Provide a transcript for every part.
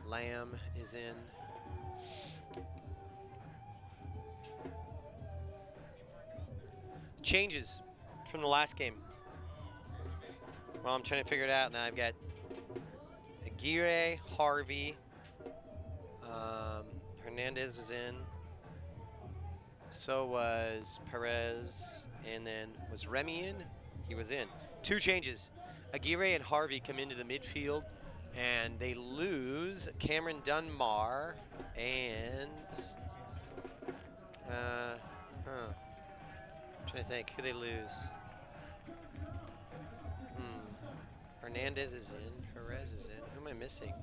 Lamb is in. Changes from the last game. Well, I'm trying to figure it out now. I've got Aguirre, Harvey, Hernandez was in. So was Perez, and then was Remy in? He was in. 2 changes. Aguirre and Harvey come into the midfield, and they lose Cameron Dunbar and trying to think who they lose. Hernandez is in. Perez is in. Who am I missing?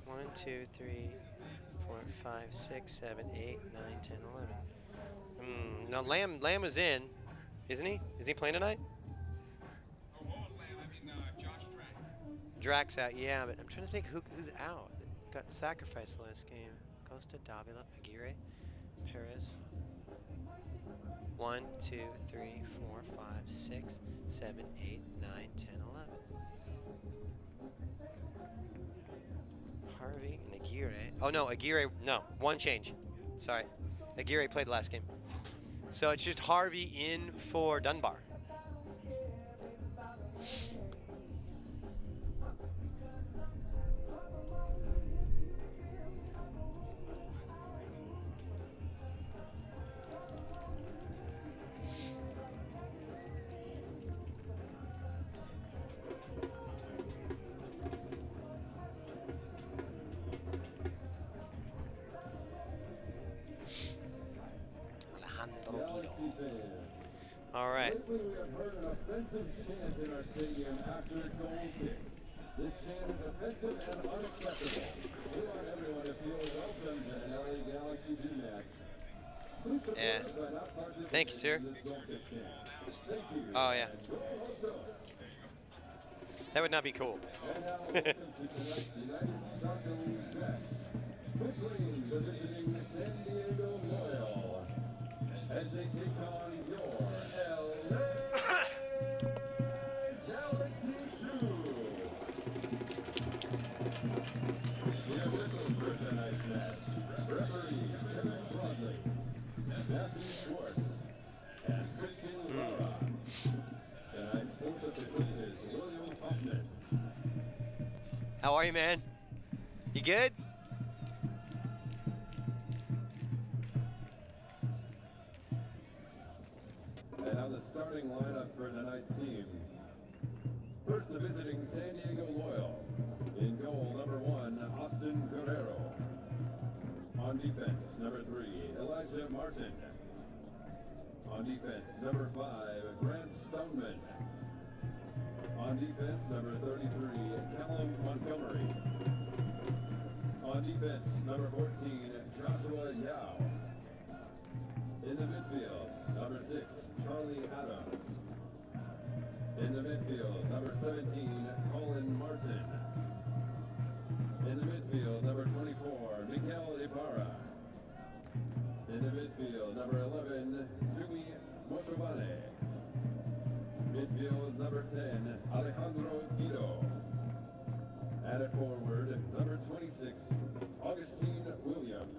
1, 2, 3, 4, 5, 6, 7, 8, 9, 10, 11. No, Lamb was in, isn't he? Is he playing tonight? Josh Drax out, yeah, but I'm trying to think who's out. Got sacrificed last game. Costa, Davila, Aguirre, Perez. 1, 2, 3, 4, 5, 6, 7, 8, 9, 10, 11. Harvey and Aguirre. Oh no, Aguirre, no, 1 change. Sorry. Aguirre played last game. So it's just Harvey in for Dunbar. All right. Lately, we have heard an offensive chant in our stadium after goal kicks. This chant is offensive and unacceptable. We want everyone to feel welcome to LA Galaxy GMAX. Yeah. Thank you, sir. Thank you. Oh, yeah. That would not be cool. And now, welcome to tonight's United Soccer League match. Featuring the visiting San Diego Loyal as they take on your LA Galaxy 2. The officials for tonight's match: referee Kevin Broadley, Matthew Schwartz, and Christian Lara. Tonight's fourth official is William Hoffman. How are you, man? You good? And now the starting lineup for tonight's team. First, the visiting San Diego Loyal. In goal, number 1, Austin Guerrero. On defense, number 3, Elijah Martin. On defense, number 5, Grant Stoneman. On defense, number 33, Callum Montgomery. On defense, number 14, Joshua Yao. In the midfield, number 6, Charlie Adams. In the midfield, number 17, Colin Martin. In the midfield, number 24, Miguel Ibarra. In the midfield, number 11, Jumi Moshovane. Midfield, number 10, Alejandro Guido. And at forward, number 26, Augustine Williams.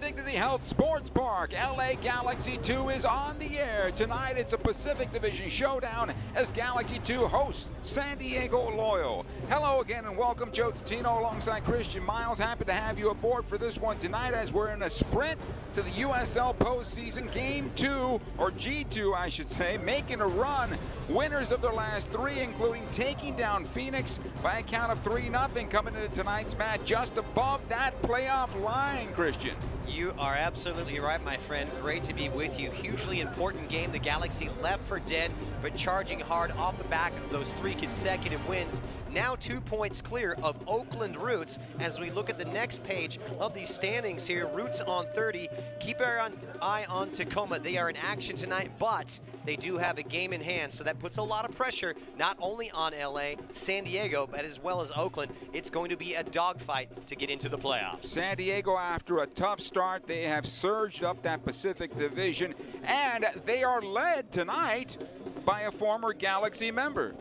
Dignity Health Sports Park. LA Galaxy 2 is on the air. Tonight it's a Pacific Division showdown as Galaxy 2 hosts San Diego Loyal. Hello again and welcome. Joe Tutino alongside Christian Miles. Happy to have you aboard for this one tonight as we're in a sprint to the USL postseason. Game 2, or G2 I should say, making a run. Winners of their last 3, including taking down Phoenix by a count of 3-0 coming into tonight's match just above that playoff line, Christian. You are absolutely right, my friend. Great to be with you. Hugely important game. The Galaxy left for dead, but charging hard off the back of those 3 consecutive wins. Now 2 points clear of Oakland Roots as we look at the next page of these standings here. Roots on 30. Keep our eye on Tacoma. They are in action tonight, but they do have a game in hand, so that puts a lot of pressure not only on LA, San Diego, but as well as Oakland. It's going to be a dogfight to get into the playoffs. San Diego, after a tough start, they have surged up that Pacific Division, and they are led tonight by a former Galaxy member.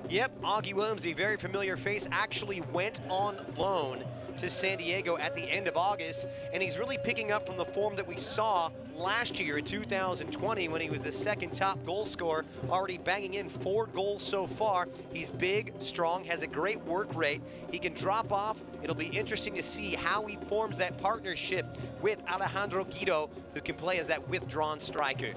Yep, Augie Williams, a very familiar face, actually went on loan to San Diego at the end of August, and he's really picking up from the form that we saw last year in 2020 when he was the second top goal scorer, already banging in 4 goals so far. He's big, strong, has a great work rate. He can drop off. It'll be interesting to see how he forms that partnership with Alejandro Guido, who can play as that withdrawn striker.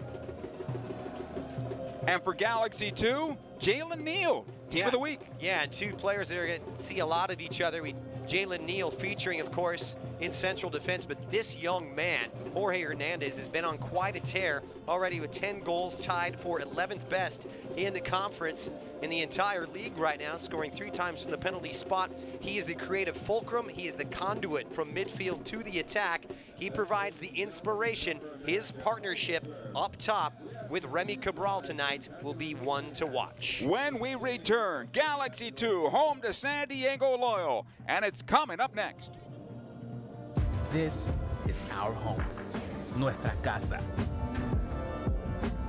And for Galaxy 2, Jalen Neal, Team of the Week. Yeah, and 2 players that are going to see a lot of each other. Jalen Neal featuring, of course, in central defense, but this young man, Jorge Hernandez, has been on quite a tear already with 10 goals, tied for 11th best in the conference in the entire league right now, scoring 3 times from the penalty spot. He is the creative fulcrum. He is the conduit from midfield to the attack. He provides the inspiration. His partnership up top with Remy Cabral tonight will be one to watch. When we return, Galaxy 2 home to San Diego Loyal, and it's coming up next. This is our home, nuestra casa.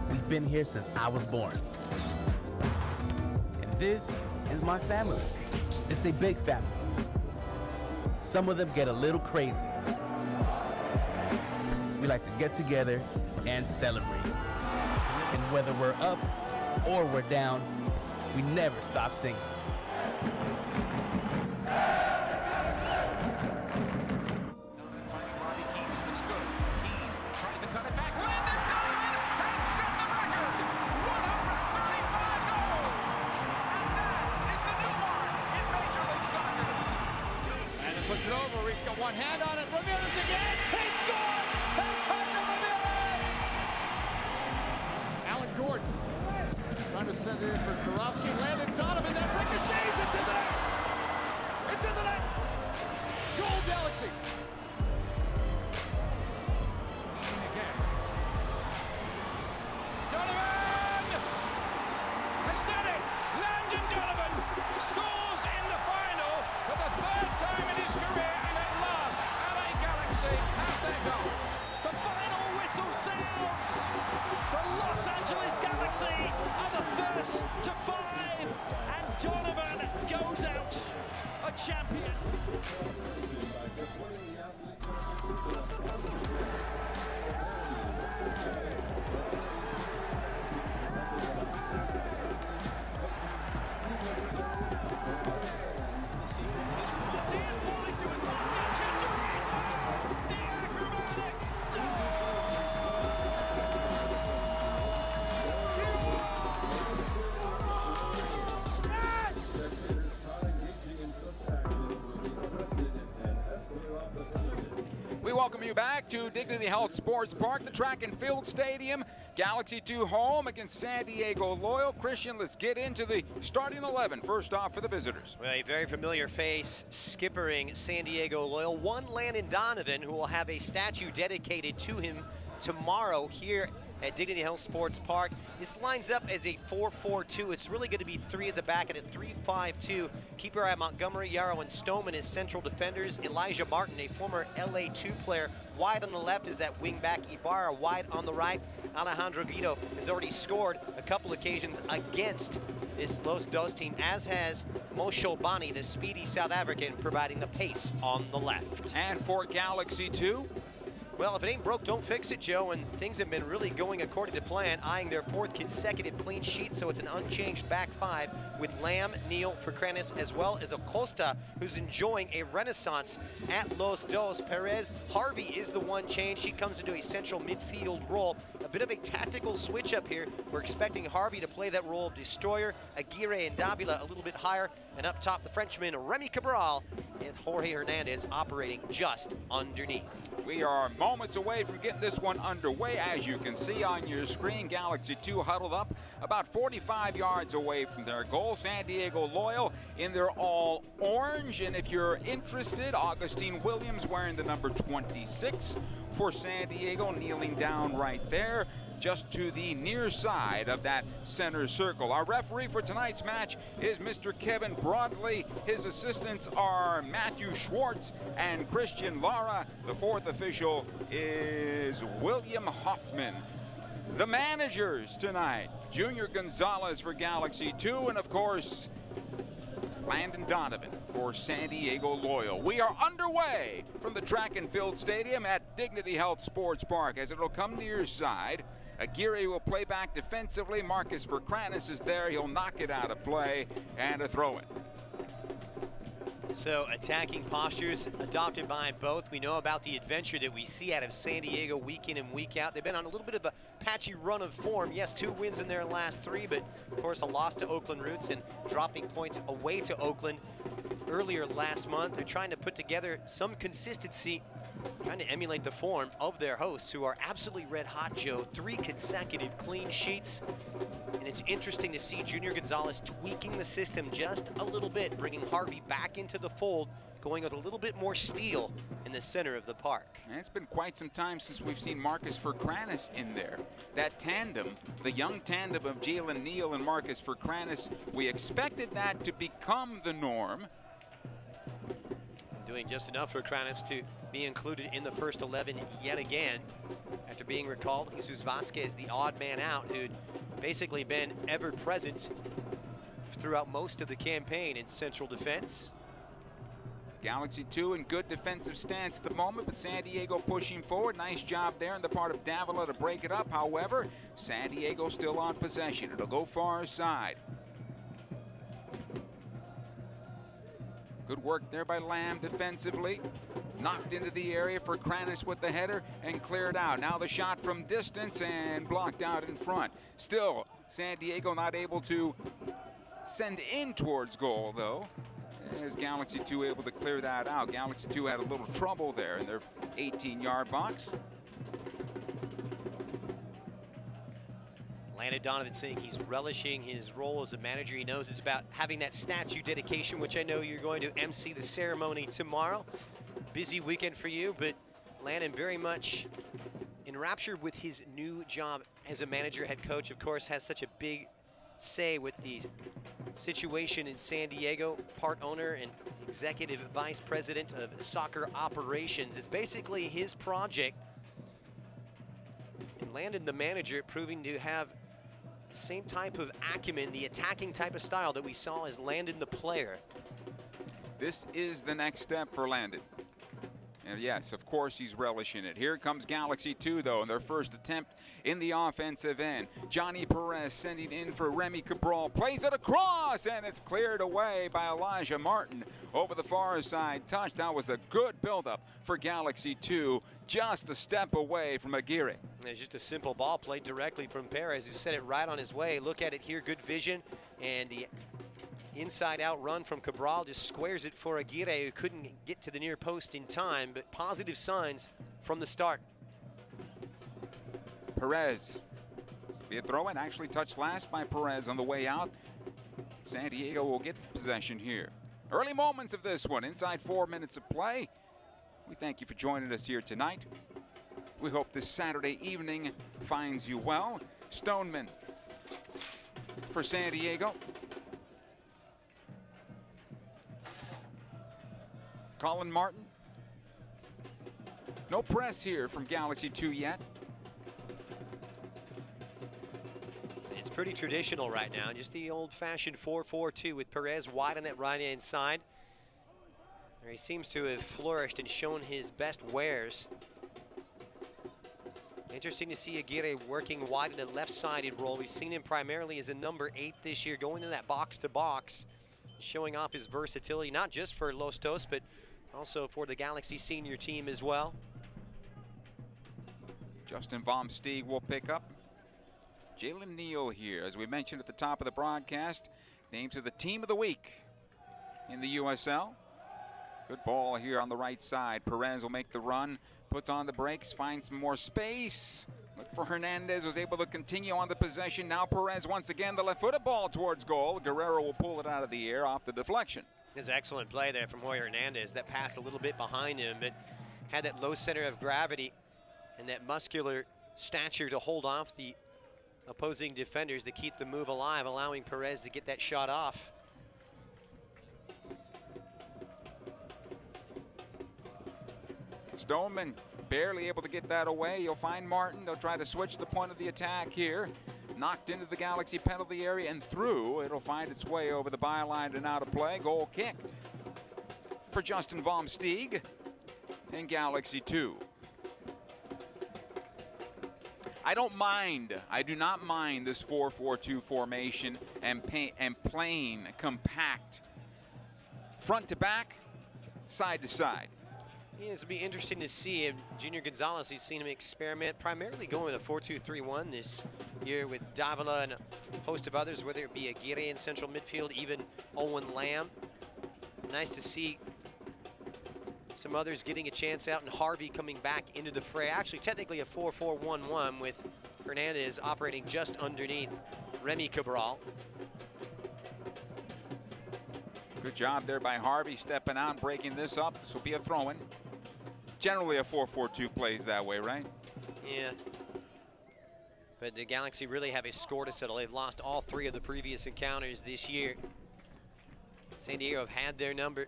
We've been here since I was born. And this is my family. It's a big family. Some of them get a little crazy. We like to get together and celebrate. And whether we're up or we're down, we never stop singing. Puts it over. He's got one hand on it. Ramirez again. He scores! Ricardo Ramirez! Alan Gordon trying to send it in for Karofsky. Landon Donovan. That ricochets. It's in the net. It's in the net. Goal Galaxy. Again. Donovan has done it. Landon Donovan scores in the final for the 3rd time in his career, and at last, LA Galaxy have their goal. The final whistle sounds. The Los Angeles Galaxy are the first to 5, and Donovan goes out a champion. We welcome you back to Dignity Health Sports Park, the track and field stadium. Galaxy 2 home against San Diego Loyal. Christian, let's get into the starting 11. First off for the visitors. Well, a very familiar face skippering San Diego Loyal. One Landon Donovan, who will have a statue dedicated to him tomorrow here at Dignity Health Sports Park. This lines up as a 4-4-2. It's really going to be 3 at the back and a 3-5-2. Keep your eye on Montgomery, Yarrow, and Stoneman as central defenders. Elijah Martin, a former LA2 player. Wide on the left is that wingback Ibarra. Wide on the right, Alejandro Guido has already scored a couple occasions against this Los Dos team, as has Mosho Bani, the speedy South African, providing the pace on the left. And for Galaxy 2, Well, if it ain't broke, don't fix it, Joe, and things have been really going according to plan, eyeing their 4th consecutive clean sheet, so it's an unchanged back 5 with Lamb, Neal, Furcanis, as well as Acosta, who's enjoying a renaissance at Los Dos. Perez, Harvey is the one change. She comes into a central midfield role. A bit of a tactical switch up here. We're expecting Harvey to play that role of destroyer, Aguirre and Davila a little bit higher, and up top the Frenchman, Remy Cabral, and Jorge Hernandez operating just underneath. We are moments away from getting this one underway. As you can see on your screen, Galaxy 2 huddled up about 45 yards away from their goal. San Diego Loyal in their all orange. And if you're interested, Augustine Williams wearing the number 26 for San Diego, kneeling down right there, just to the near side of that center circle. Our referee for tonight's match is Mr. Kevin Broadley. His assistants are Matthew Schwartz and Christian Lara. The 4th official is William Hoffman. The managers tonight, Junior Gonzalez for Galaxy 2, and of course, Landon Donovan for San Diego Loyal. We are underway from the track and field stadium at Dignity Health Sports Park as it'll come near side. Aguirre will play back defensively. Marcus Furcanis is there. He'll knock it out of play and a throw-in. So attacking postures adopted by both. We know about the adventure that we see out of San Diego week in and week out. They've been on a little bit of a patchy run of form. Yes, 2 wins in their last 3, but of course a loss to Oakland Roots and dropping points away to Oakland earlier last month. They're trying to put together some consistency, trying to emulate the form of their hosts, who are absolutely red hot, Joe. 3 consecutive clean sheets. And it's interesting to see Junior Gonzalez tweaking the system just a little bit, bringing Harvey back into the fold, going with a little bit more steel in the center of the park. And it's been quite some time since we've seen Marcus Furcanis in there. That tandem, the young tandem of Jalen Neal and Marcus Furcanis, we expected that to become the norm. Doing just enough for Furcanis to be included in the first 11 yet again. After being recalled, Jesus Vasquez, the odd man out, who'd basically been ever present throughout most of the campaign in central defense. Galaxy 2 in good defensive stance at the moment, but San Diego pushing forward. Nice job there on the part of Davila to break it up. However, San Diego still on possession. It'll go far side. Good work there by Lamb defensively. Knocked into the area for Furcanis with the header and cleared out. Now the shot from distance and blocked out in front. Still, San Diego not able to send in towards goal, though. Is Galaxy 2 able to clear that out? Galaxy 2 had a little trouble there in their 18-yard box. Landon Donovan saying he's relishing his role as a manager. He knows it's about having that statue dedication, which I know you're going to MC the ceremony tomorrow. Busy weekend for you, but Landon very much enraptured with his new job as a manager, head coach. Of course, has such a big say with the situation in San Diego, part owner and executive vice president of soccer operations. It's basically his project. And Landon, the manager, proving to have the same type of acumen, the attacking type of style that we saw as Landon, the player. This is the next step for Landon. And yes, of course, he's relishing it. Here comes Galaxy 2, though, in their first attempt in the offensive end. Johnny Perez sending in for Remy Cabral. Plays it across, and it's cleared away by Elijah Martin over the far side touch. That was a good buildup for Galaxy 2, just a step away from Aguirre. It's just a simple ball played directly from Perez, who set it right on his way. Look at it here, good vision, and the inside-out run from Cabral just squares it for Aguirre, who couldn't get to the near post in time, but positive signs from the start. Perez. This will be a throw-in, actually touched last by Perez on the way out. San Diego will get the possession here. Early moments of this one, inside 4 minutes of play. We thank you for joining us here tonight. We hope this Saturday evening finds you well. Stoneman for San Diego. Colin Martin. No press here from Galaxy 2 yet. It's pretty traditional right now, just the old-fashioned 4-4-2 with Perez wide on that right-hand side. He seems to have flourished and shown his best wares Interesting to see Aguirre working wide in a left-sided role. We've seen him primarily as a number 8 this year, going to that box-to-box, showing off his versatility, not just for Los Dos, but also for the Galaxy senior team as well. Justin Vom Steeg will pick up. Jalen Neal here, as we mentioned at the top of the broadcast, named to the Team of the Week in the USL. Good ball here on the right side. Perez will make the run, puts on the brakes, finds some more space. Look for Hernandez, was able to continue on the possession. Now Perez once again, the left-footed ball towards goal. Guerrero will pull it out of the air off the deflection. It's an excellent play there from Hoyer Hernandez. That passed a little bit behind him, but had that low center of gravity and that muscular stature to hold off the opposing defenders to keep the move alive, allowing Perez to get that shot off. Stoneman barely able to get that away. You'll find Martin. They'll try to switch the point of the attack here. Knocked into the Galaxy penalty area and through. It'll find its way over the byline and out of play. Goal kick for Justin Vom Steeg in Galaxy 2. I do not mind this 4-4-2 formation and plain, compact, front to back, side to side. Yeah, it'll be interesting to see. Junior Gonzalez, you've seen him experiment, primarily going with a 4-2-3-1 this year with Davila and a host of others, whether it be Aguirre in central midfield, even Owen Lamb. Nice to see some others getting a chance out, and Harvey coming back into the fray. Actually, technically a 4-4-1-1 with Hernandez operating just underneath Remy Cabral. Good job there by Harvey, stepping out, breaking this up. This will be a throw-in. Generally a 4-4-2 plays that way, right? Yeah. But the Galaxy really have a score to settle. They've lost all 3 of the previous encounters this year. San Diego have had their number.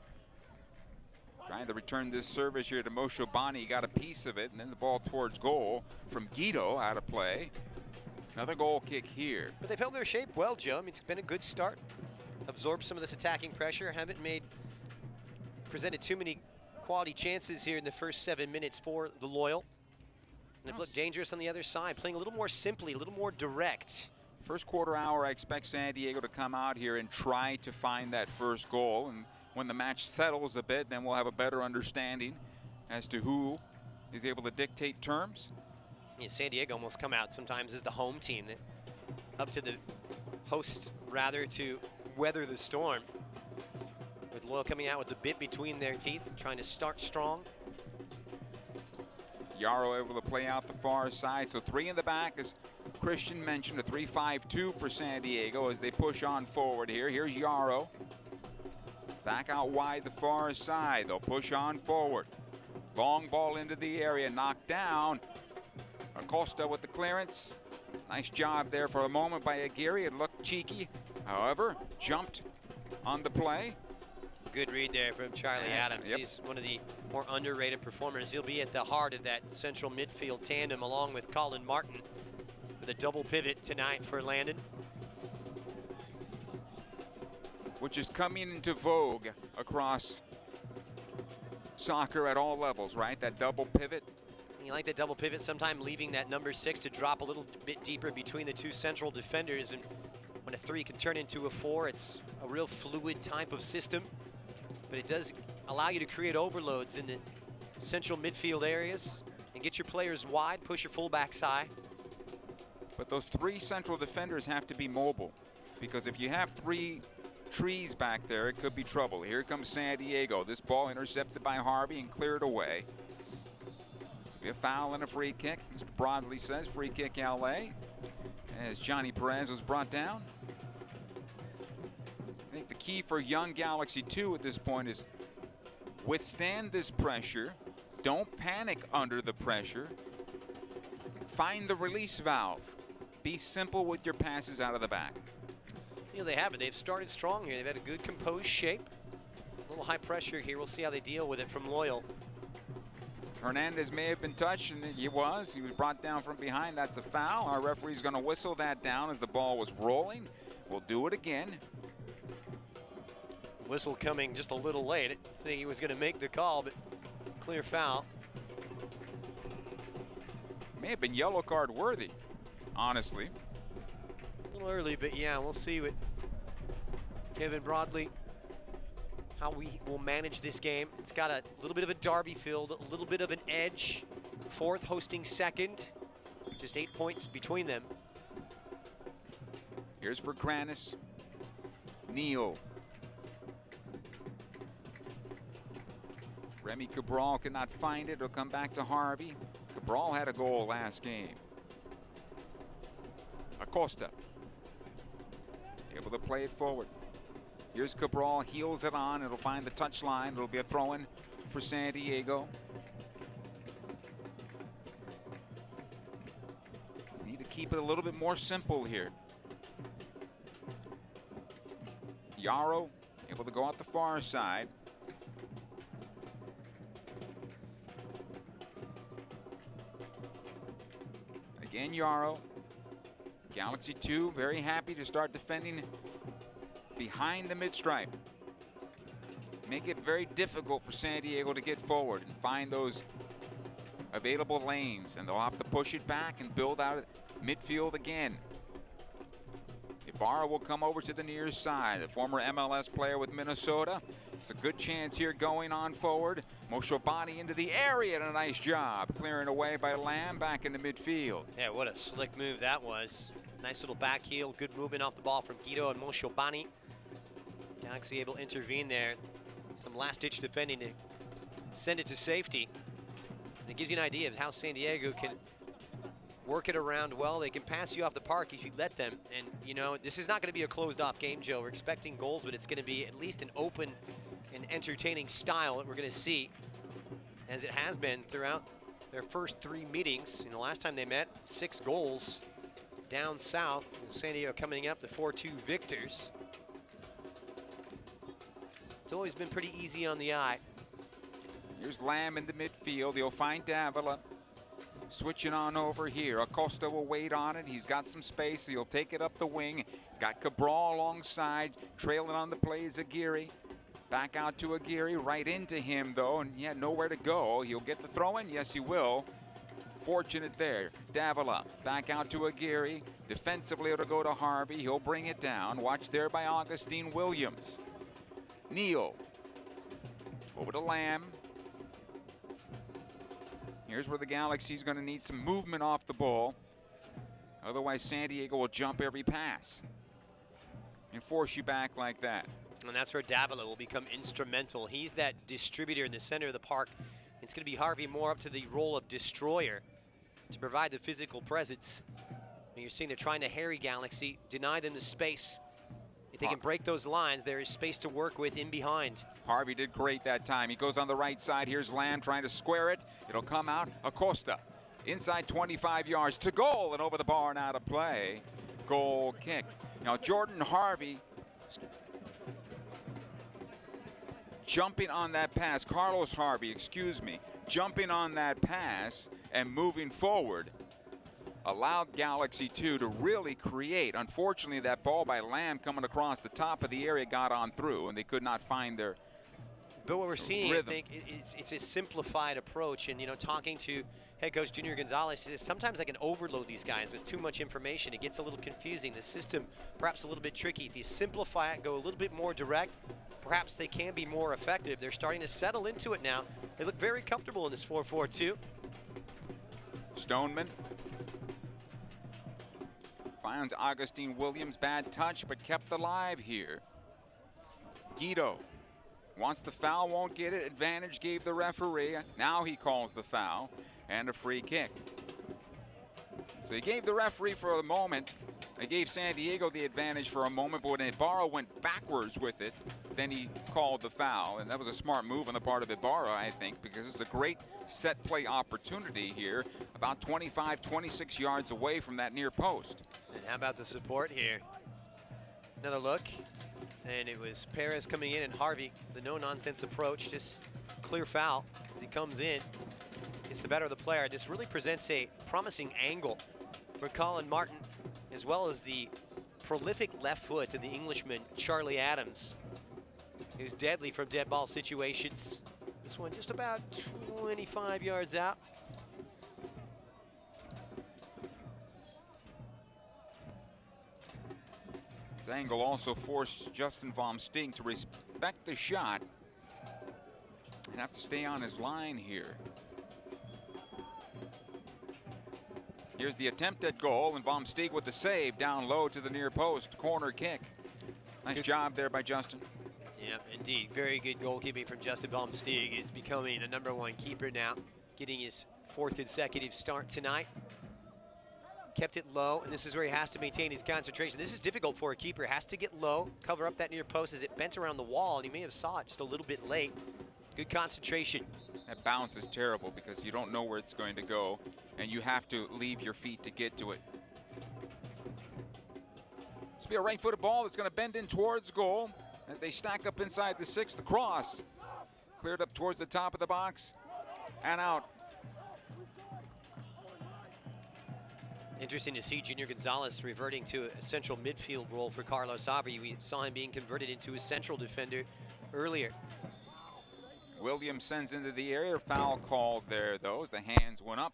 Trying to return this service here to Moshe Bani. Got a piece of it, and then the ball towards goal from Guido out of play. Another goal kick here. But they've held their shape well, Joe. I mean, it's been a good start. Absorbed some of this attacking pressure. Haven't presented too many quality chances here in the first 7 minutes for the Loyal. And they've looked dangerous on the other side, playing a little more simply, a little more direct. First quarter hour, I expect San Diego to come out here and try to find that first goal. And when the match settles a bit, then we'll have a better understanding as to who is able to dictate terms. Yeah, San Diego almost come out sometimes as the home team. Up to the hosts, rather, to weather the storm. With Loyal coming out with the bit between their teeth, trying to start strong. Yarrow able to play out the far side. So 3 in the back, as Christian mentioned, a 3-5-2 for San Diego as they push on forward here. Here's Yarrow. Back out wide the far side. They'll push on forward. Long ball into the area, knocked down. Acosta with the clearance. Nice job there for a moment by Aguirre. It looked cheeky. However, jumped on the play. Good read there from Charlie Adams. Yep. He's one of the more underrated performers. He'll be at the heart of that central midfield tandem along with Colin Martin with a double pivot tonight for Landon. Which is coming into vogue across soccer at all levels, right? That double pivot. You like that double pivot, sometime leaving that number 6 to drop a little bit deeper between the 2 central defenders. And when a 3 can turn into a 4, it's a real fluid type of system. But it does allow you to create overloads in the central midfield areas and get your players wide, push your fullbacks high. But those 3 central defenders have to be mobile, because if you have 3 trees back there, it could be trouble. Here comes San Diego. This ball intercepted by Harvey and cleared away. This will be a foul and a free kick. Mr. Broadley says free kick LA as Johnny Perez was brought down. I think the key for young Galaxy 2 at this point is withstand this pressure. Don't panic under the pressure. Find the release valve. Be simple with your passes out of the back. You know, they have it. They've started strong here. They've had a good composed shape. A little high pressure here. We'll see how they deal with it from Loyal. Hernandez may have been touched, and he was. He was brought down from behind. That's a foul. Our referee's going to whistle that down as the ball was rolling. We'll do it again. Whistle coming just a little late. I think he was going to make the call, but clear foul. May have been yellow card worthy, honestly. A little early, but yeah, we'll see what Kevin Broadley, how we will manage this game. It's got a little bit of a derby field, a little bit of an edge. Fourth hosting second, just 8 points between them. Here's for Kranis. Neal. Remy Cabral cannot find it. It'll come back to Harvey. Cabral had a goal last game. Acosta. Able to play it forward. Here's Cabral, heels it on. It'll find the touch line. It'll be a throw-in for San Diego. Just need to keep it a little bit more simple here. Yarrow able to go out the far side. Again, Yarrow. Galaxy 2 very happy to start defending behind the mid-stripe. Make it very difficult for San Diego to get forward and find those available lanes, and they'll have to push it back and build out midfield again. Ibarra will come over to the near side, the former MLS player with Minnesota. It's a good chance here going on forward. Moshobani into the area, and a nice job clearing away by Lamb back into midfield. Yeah, what a slick move that was. Nice little back heel, good movement off the ball from Guido and Moshobani. Galaxy able to intervene there. Some last-ditch defending to send it to safety. And it gives you an idea of how San Diego can work it around well. They can pass you off the park if you let them. And, you know, this is not going to be a closed-off game, Joe. We're expecting goals, but it's going to be at least an open and entertaining style that we're going to see, as it has been throughout their first 3 meetings. You know, last time they met, 6 goals down south. San Diego coming up, the 4-2 victors. It's always been pretty easy on the eye. Here's Lamb into midfield. He'll find Davila. Switching on over here. Acosta will wait on it. He's got some space. He'll take it up the wing. He's got Cabral alongside. Trailing on the play is Aguirre. Back out to Aguirre. Right into him, though. And yeah, nowhere to go. He'll get the throw in. Yes, he will. Fortunate there. Davila back out to Aguirre. Defensively, it'll go to Harvey. He'll bring it down. Watched there by Augustine Williams. Neal. Over to Lamb. Here's where the Galaxy's going to need some movement off the ball. Otherwise, San Diego will jump every pass and force you back like that. And that's where Davila will become instrumental. He's that distributor in the center of the park. It's going to be Harvey more up to the role of destroyer to provide the physical presence. And you're seeing they're trying to harry Galaxy, deny them the space. If they can break those lines, there is space to work with in behind. Harvey did great that time. He goes on the right side. Here's Lamb trying to square it. It'll come out. Acosta inside 25 yards to goal and over the bar and out of play. Goal kick. Now Jordan Harvey jumping on that pass. Carlos Harvey, excuse me, jumping on that pass and moving forward allowed Galaxy 2 to really create. Unfortunately, that ball by Lamb coming across the top of the area got on through, and they could not find their But what we're seeing, rhythm. I think, it's a simplified approach. And, you know, talking to head coach Junior Gonzalez, he says sometimes I can overload these guys with too much information. It gets a little confusing. The system, perhaps a little bit tricky. If you simplify it, go a little bit more direct, perhaps they can be more effective. They're starting to settle into it now. They look very comfortable in this 4-4-2. Stoneman finds Augustine Williams, bad touch, but kept alive here. Guido wants the foul, won't get it. Advantage gave the referee. Now he calls the foul and a free kick. So he gave the referee for a moment. They gave San Diego the advantage for a moment, but when Ibarra went backwards with it, then he called the foul. And that was a smart move on the part of Ibarra, I think, because it's a great set play opportunity here, about 25, 26 yards away from that near post. And how about the support here? Another look, and it was Perez coming in and Harvey, the no-nonsense approach, just clear foul as he comes in. Gets the better of the player. This really presents a promising angle for Colin Martin, as well as the prolific left foot of the Englishman, Charlie Adams, who's deadly from dead ball situations. This one just about 25 yards out. This angle also forced Justin Vom Steeg to respect the shot and have to stay on his line here. Here's the attempt at goal, and Vom Steeg with the save down low to the near post. Corner kick. Nice job there by Justin. Yeah, indeed. Very good goalkeeping from Justin Vom Steeg. He's becoming the #1 keeper now, getting his 4th consecutive start tonight. Kept it low, and this is where he has to maintain his concentration. This is difficult for a keeper. Has to get low, cover up that near post as it bent around the wall, and he may have saw it just a little bit late. Good concentration. That bounce is terrible because you don't know where it's going to go, and you have to leave your feet to get to it. This will be a right-footed ball that's going to bend in towards goal as they stack up inside the 6th. The cross cleared up towards the top of the box and out. Interesting to see Junior Gonzalez reverting to a central midfield role for Carlos Harvey. We saw him being converted into a central defender earlier. Williams sends into the area. Foul called there, though, as the hands went up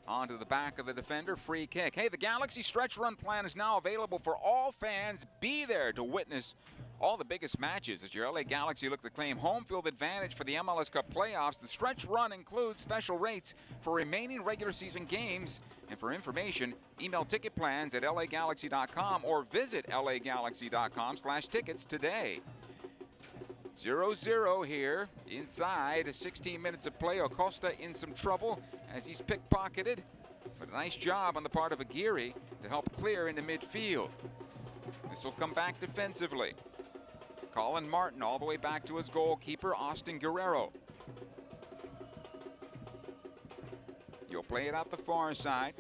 onto the back of the defender. Free kick. Hey, the Galaxy stretch run plan is now available for all fans. Be there to witness all the biggest matches as your LA Galaxy look to claim home field advantage for the MLS Cup playoffs. The stretch run includes special rates for remaining regular season games. And for information, email ticket plans at lagalaxy.com or visit lagalaxy.com/tickets today. 0-0 here inside 16 minutes of play. Acosta in some trouble as he's pickpocketed, but a nice job on the part of Aguirre to help clear into midfield. This will come back defensively. Colin Martin all the way back to his goalkeeper, Austin Guerrero. You'll play it out the far side.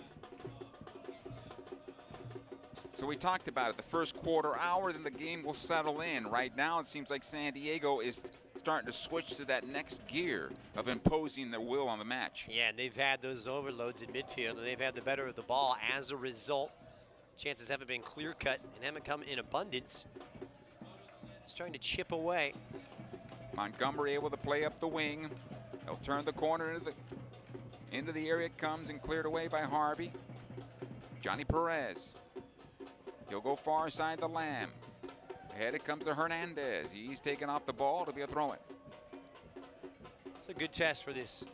So we talked about it, the first quarter hour, then the game will settle in. Right now it seems like San Diego is starting to switch to that next gear of imposing their will on the match. Yeah, and they've had those overloads in midfield, and they've had the better of the ball. As a result, chances haven't been clear-cut and haven't come in abundance. Just trying to chip away. Montgomery able to play up the wing. They'll turn the corner into the area it comes and cleared away by Harvey. Johnny Perez. He'll go far side the Lamb. Ahead it comes to Hernandez. He's taken off the ball to be a throw-in. It's a good test for this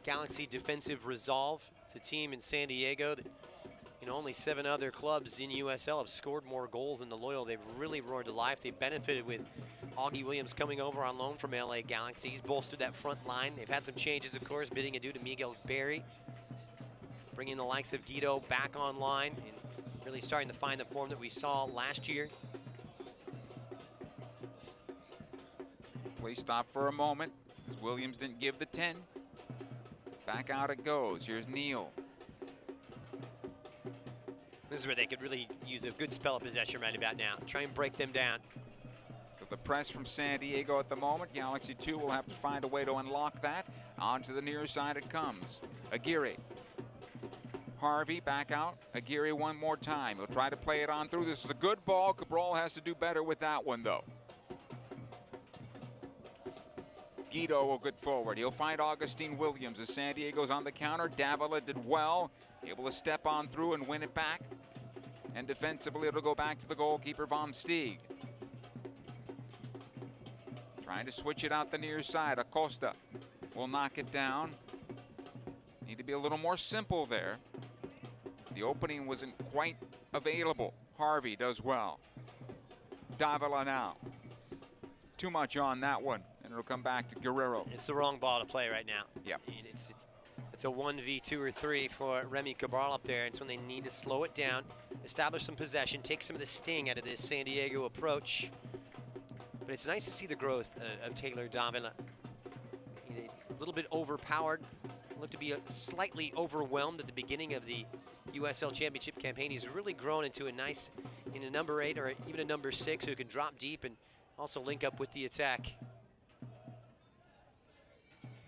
Galaxy defensive resolve. It's a team in San Diego that, only 7 other clubs in USL have scored more goals than the Loyal. They've really roared to life. They benefited with Augie Williams coming over on loan from LA Galaxy. He's bolstered that front line. They've had some changes, of course, bidding adieu to Miguel Berry, bringing the likes of Guido back online and really starting to find the form that we saw last year. Play stop for a moment as Williams didn't give the 10. Back out it goes. Here's Neal. This is where they could really use a good spell of possession right about now. Try and break them down. So the press from San Diego at the moment. Galaxy 2 will have to find a way to unlock that. Onto the near side it comes. Aguirre. Harvey back out. Aguirre one more time. He'll try to play it on through. This is a good ball. Cabral has to do better with that one, though. Guido will get forward. He'll find Augustine Williams as San Diego's on the counter. Davila did well. Able to step on through and win it back. And defensively, it'll go back to the goalkeeper, Vom Steeg. Trying to switch it out the near side. Acosta will knock it down. Need to be a little more simple there. The opening wasn't quite available. Harvey does well. Davila now. Too much on that one, and it'll come back to Guerrero. It's the wrong ball to play right now. Yep. It's a 1v2 or 3 for Remy Cabral up there. It's when they need to slow it down, establish some possession, take some of the sting out of this San Diego approach. But it's nice to see the growth of Taylor Davila. A little bit overpowered, looked to be slightly overwhelmed at the beginning of the USL Championship campaign. He's really grown into a nice, a number 8 or even a number 6 who can drop deep and also link up with the attack.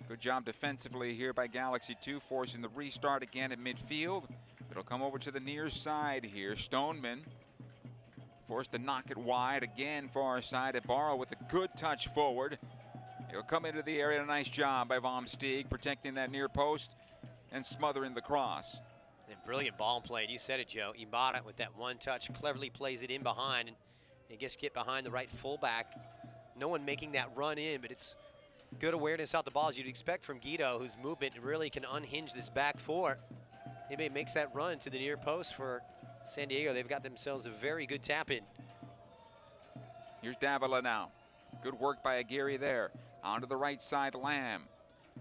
Good job defensively here by Galaxy 2, forcing the restart again at midfield. It'll come over to the near side here. Stoneman forced to knock it wide again, far side. Ibarra with a good touch forward. He'll come into the area. A nice job by Vom Steeg, protecting that near post and smothering the cross. And brilliant ball played. You said it, Joe. Ibarra with that one touch cleverly plays it in behind. and just get behind the right fullback. No one making that run in, but it's good awareness out the ball as you'd expect from Guido, whose movement really can unhinge this back four. Maybe it makes that run to the near post for San Diego. They've got themselves a very good tap in. Here's Davila now. Good work by Aguirre there. Onto the right side, Lamb.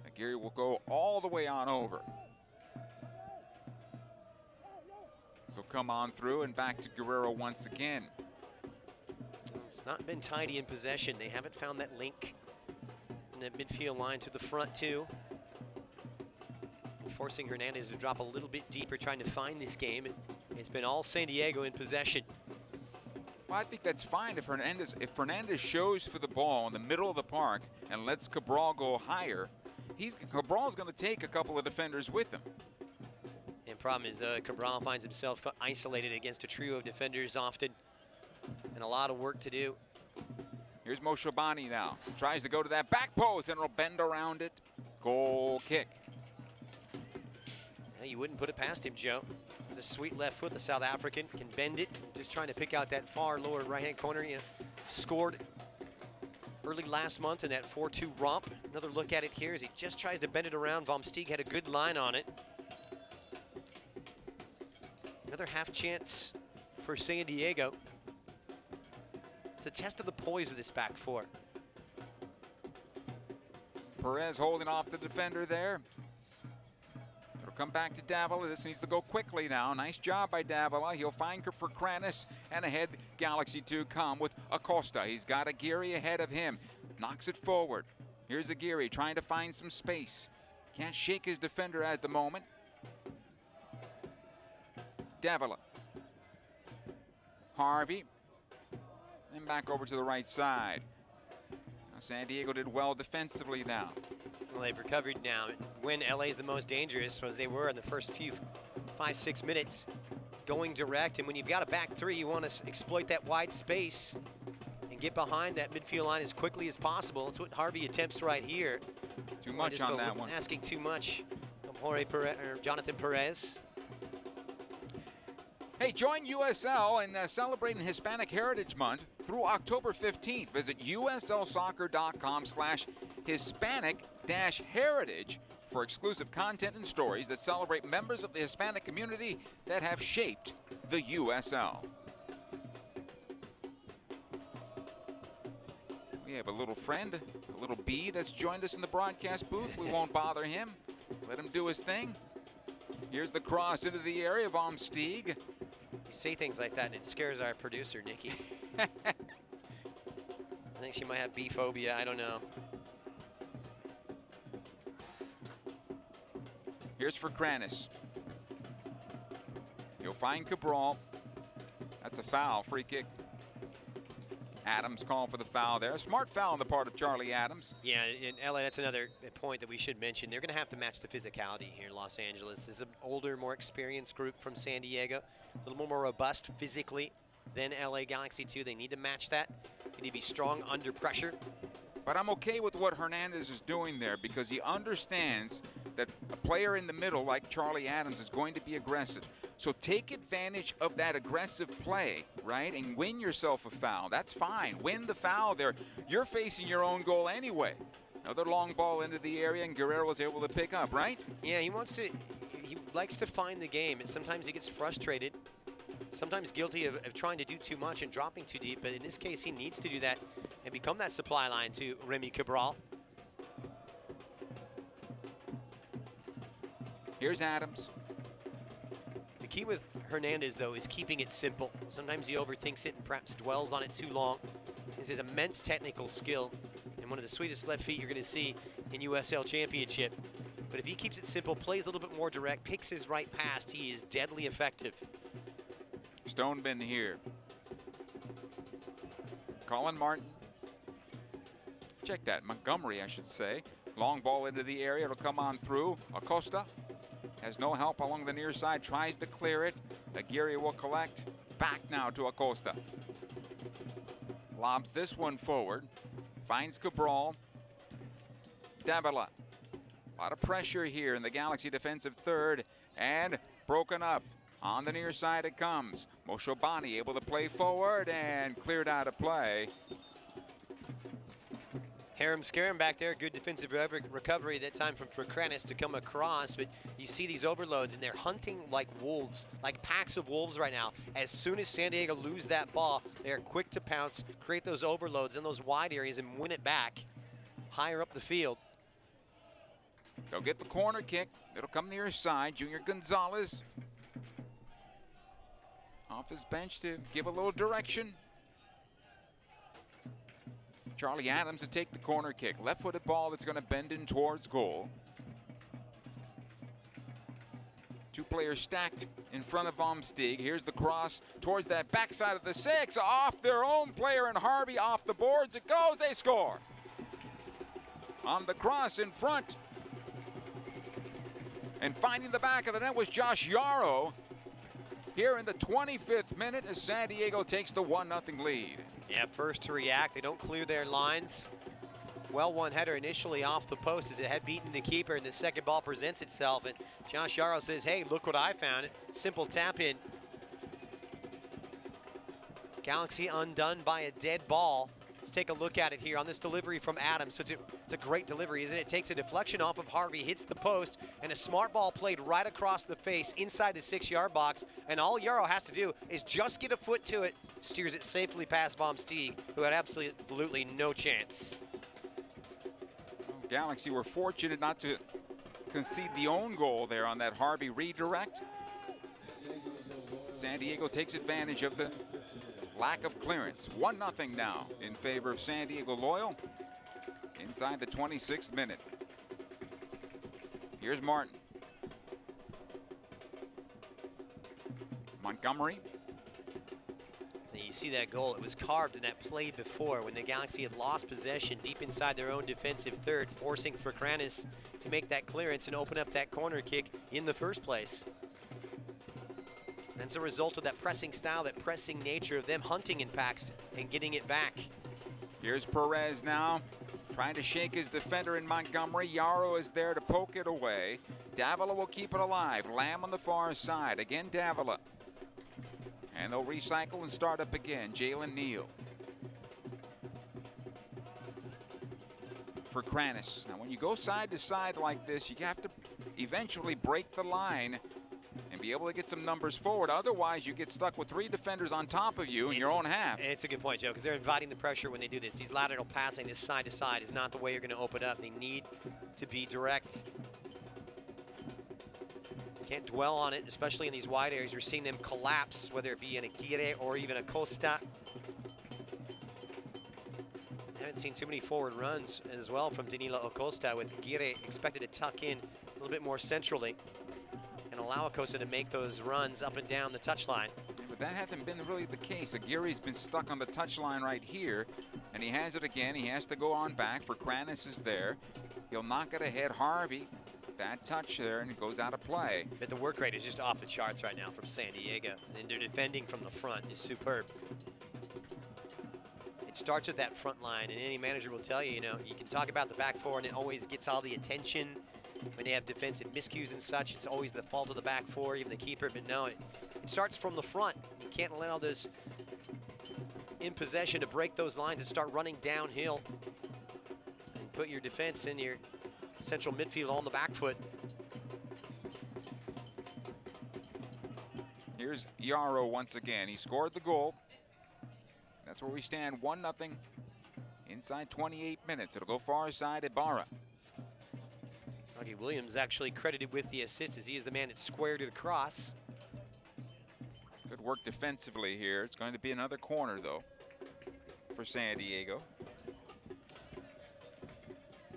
Aguirre will go all the way on over. So come on through and back to Guerrero once again. It's not been tidy in possession. They haven't found that link in that midfield line to the front too. Forcing Hernandez to drop a little bit deeper, trying to find this game. It's been all San Diego in possession. Well, I think that's fine if Fernandez shows for the ball in the middle of the park and lets Cabral go higher. Cabral's going to take a couple of defenders with him. And problem is Cabral finds himself isolated against a trio of defenders often, and a lot of work to do. Here's Moshobani now. Tries to go to that back post and it'll bend around it. Goal kick. Yeah, you wouldn't put it past him, Joe. Has a sweet left foot, the South African. Can bend it. Just trying to pick out that far lower right-hand corner. You know, scored early last month in that 4-2 romp. Another look at it here as he just tries to bend it around. Vom Steeg had a good line on it. Another half chance for San Diego. It's a test of the poise of this back four. Perez holding off the defender there. It'll come back to Davila. This needs to go quickly now. Nice job by Davila. He'll find for Kranis, and ahead Galaxy 2 come with Acosta. He's got Aguirre ahead of him. Knocks it forward. Here's Aguirre trying to find some space. Can't shake his defender at the moment. Davila. Harvey. And back over to the right side. Now San Diego did well defensively now. Well, they've recovered now. When LA's the most dangerous, as they were in the first few 5-6 minutes, going direct. And when you've got a back three, you want to exploit that wide space and get behind that midfield line as quickly as possible. That's what Harvey attempts right here. Too much on that one. Asking too much of Jonathan Perez. Hey, join USL in celebrating Hispanic Heritage Month through October 15th. Visit uslsoccer.com/Hispanic-heritage for exclusive content and stories that celebrate members of the Hispanic community that have shaped the USL. We have a little friend, a little bee that's joined us in the broadcast booth. We won't bother him. Let him do his thing. Here's the cross into the area. Vom Steeg. You say things like that and it scares our producer, Nikki. I think she might have bee phobia. I don't know. Here's for Kranis. He'll find Cabral. That's a foul. Free kick. Adams called for the foul there. Smart foul on the part of Charlie Adams. Yeah, in LA, that's another point that we should mention. They're going to have to match the physicality here in Los Angeles. This is an older, more experienced group from San Diego. A little more robust physically than LA Galaxy 2. They need to match that. They need to be strong under pressure. But I'm okay with what Hernandez is doing there because he understands that a player in the middle like Charlie Adams is going to be aggressive. So take advantage of that aggressive play, right, and win yourself a foul. That's fine. Win the foul there. You're facing your own goal anyway. Another long ball into the area, and Guerrero was able to pick up, right? Yeah, he likes to find the game, and sometimes he gets frustrated, sometimes guilty of trying to do too much and dropping too deep, but in this case, he needs to do that and become that supply line to Remy Cabral. Here's Adams. The key with Hernandez, though, is keeping it simple. Sometimes he overthinks it and perhaps dwells on it too long. This is immense technical skill and one of the sweetest left feet you're going to see in USL Championship. But if he keeps it simple, plays a little bit more direct, picks his right pass, he is deadly effective. Stonebin here. Colin Martin. Check that. Montgomery, I should say. Long ball into the area. It'll come on through. Acosta has no help along the near side. Tries to clear it. Aguirre will collect. Back now to Acosta. Lobs this one forward. Finds Cabral. Davila. A lot of pressure here in the Galaxy defensive third. And broken up. On the near side it comes. Moshobani able to play forward and cleared out of play. Harum Scarum back there, good defensive recovery that time from Kranis to come across, but you see these overloads and they're hunting like wolves, like packs of wolves right now. As soon as San Diego lose that ball, they're quick to pounce, create those overloads in those wide areas and win it back higher up the field. They'll get the corner kick. It'll come near his side. Junior Gonzalez off his bench to give a little direction. Charlie Adams to take the corner kick. Left-footed ball that's going to bend in towards goal. Two players stacked in front of Omstig. Here's the cross towards that backside of the 6. Off their own player, and Harvey off the boards. It goes. They score. On the cross in front. And finding the back of the net was Josh Yarrow. Here in the 25th minute as San Diego takes the 1-0 lead. Yeah, first to react. They don't clear their lines. Well, one header initially off the post as it had beaten the keeper, and the second ball presents itself. And Josh Yarrow says, hey, look what I found. Simple tap in. Galaxy undone by a dead ball. Let's take a look at it here on this delivery from Adams. So it's a great delivery, isn't it? It takes a deflection off of Harvey, hits the post, and a smart ball played right across the face inside the 6-yard box. And all Yarrow has to do is just get a foot to it, steers it safely past Bomsteeg, who had absolutely no chance. Galaxy were fortunate not to concede the own goal there on that Harvey redirect. San Diego takes advantage of the lack of clearance. 1-0 now in favor of San Diego Loyal inside the 26th minute. Here's Martin. Montgomery. And you see that goal, it was carved in that play before when the Galaxy had lost possession deep inside their own defensive third, forcing Kranis to make that clearance and open up that corner kick in the first place. That's a result of that pressing style, that pressing nature of them hunting in packs and getting it back. Here's Perez now, trying to shake his defender in Montgomery. Yarrow is there to poke it away. Davila will keep it alive. Lamb on the far side. Again, Davila. And they'll recycle and start up again. Jalen Neal. For Kranis. Now, when you go side to side like this, you have to eventually break the line and be able to get some numbers forward. Otherwise, you get stuck with 3 defenders on top of you in your own half. It's a good point, Joe, because they're inviting the pressure when they do this. These lateral passing, this side to side, is not the way you're going to open up. They need to be direct. Can't dwell on it, especially in these wide areas. You're seeing them collapse, whether it be an Aguirre or even a Costa. I haven't seen too many forward runs as well from Danilo Acosta, with Aguirre expected to tuck in a little bit more centrally and allow Acosta to make those runs up and down the touchline. But that hasn't been really the case. Aguirre's been stuck on the touchline right here, and he has it again. He has to go on back. For Kranis is there. He'll knock it ahead. Harvey, that touch there, and it goes out of play. But the work rate is just off the charts right now from San Diego, and their defending from the front is superb. It starts with that front line, and any manager will tell you, you can talk about the back four, and it always gets all the attention. When they have defensive miscues and such, it's always the fault of the back four, even the keeper. But no, it starts from the front. You can't allow those in possession to break those lines and start running downhill and put your defense in your central midfield on the back foot. Here's Yarrow once again. He scored the goal. That's where we stand, 1-0 inside 28 minutes. It'll go far side Ibarra. Augie Williams actually credited with the assist, as he is the man that squared it across. Good work defensively here. It's going to be another corner, though, for San Diego.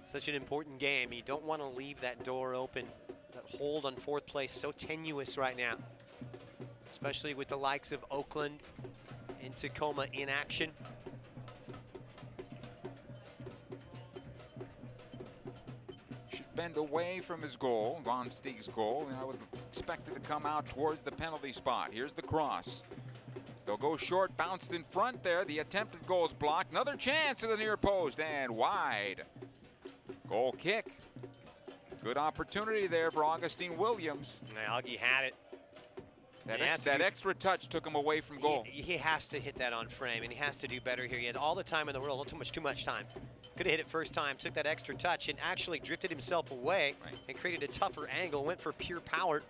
Such an important game. You don't want to leave that door open. That hold on fourth place, so tenuous right now, especially with the likes of Oakland and Tacoma in action. Bend away from his goal, Von Steeg's goal, and I would expect it to come out towards the penalty spot. Here's the cross. They'll go short, bounced in front there. The attempted goal is blocked. Another chance to the near post and wide. Goal kick. Good opportunity there for Augustine Williams. Augie had it. That extra touch took him away from goal. He has to hit that on frame, and he has to do better here. He had all the time in the world, not too much time. Could have hit it first time, took that extra touch, and actually drifted himself away and created a tougher angle, went for pure power.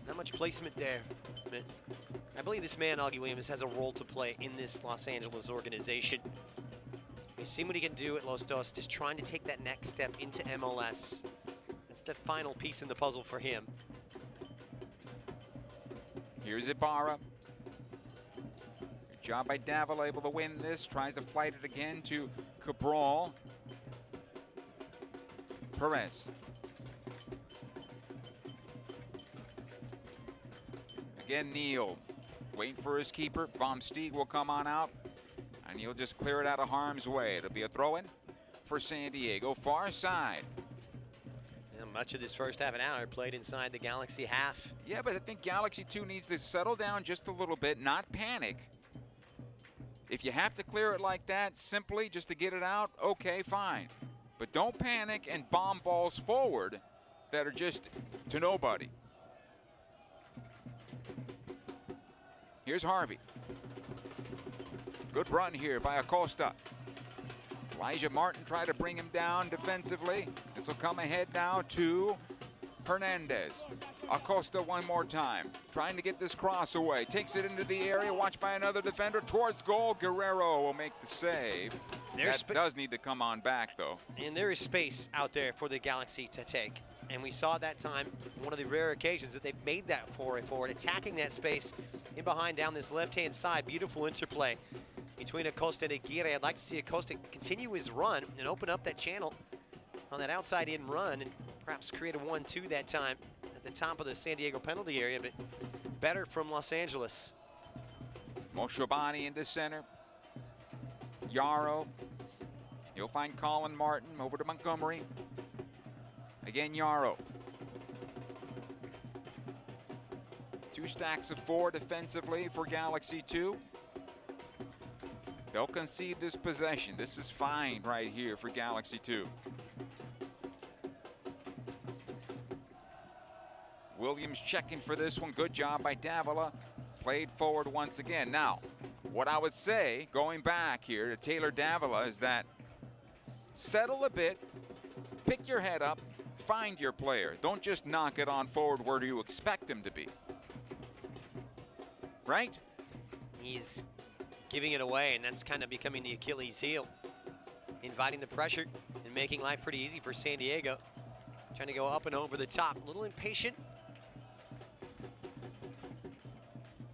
Not much placement there. But I believe this man, Augie Williams, has a role to play in this Los Angeles organization. We've seen what he can do at Los Dos, just trying to take that next step into MLS. That's the final piece in the puzzle for him. Here's Ibarra. Good job by Davila, able to win this. Tries to flight it again to Cabral. Perez. Again, Neal. Waiting for his keeper. Vom Steeg will come on out, and he'll just clear it out of harm's way. It'll be a throw-in for San Diego. Far side. Much of this first half an hour played inside the Galaxy half. Yeah, but I think Galaxy 2 needs to settle down just a little bit, not panic. If you have to clear it like that, simply just to get it out, okay, fine. But don't panic and bomb balls forward that are just to nobody. Here's Harvey. Good run here by Acosta. Elijah Martin tried to bring him down defensively. This will come ahead now to Hernandez. Acosta one more time, trying to get this cross away. Takes it into the area, watched by another defender towards goal. Guerrero will make the save. That does need to come on back, though. And there is space out there for the Galaxy to take. And we saw that time, one of the rare occasions that they've made that foray forward, attacking that space in behind down this left-hand side. Beautiful interplay between Acosta and Aguirre. I'd like to see Acosta continue his run and open up that channel on that outside-in run and perhaps create a 1-2 that time at the top of the San Diego penalty area, but better from Los Angeles. Moshobani into center. Yarrow. He'll find Colin Martin over to Montgomery. Again, Yarrow. 2 stacks of 4 defensively for Galaxy 2. They'll concede this possession. This is fine right here for Galaxy 2. Williams checking for this one. Good job by Davila. Played forward once again. Now, what I would say, going back here to Taylor Davila, is that settle a bit, pick your head up, find your player. Don't just knock it on forward where you expect him to be. Right? He's giving it away, and that's kind of becoming the Achilles heel. Inviting the pressure and making life pretty easy for San Diego. Trying to go up and over the top. A little impatient.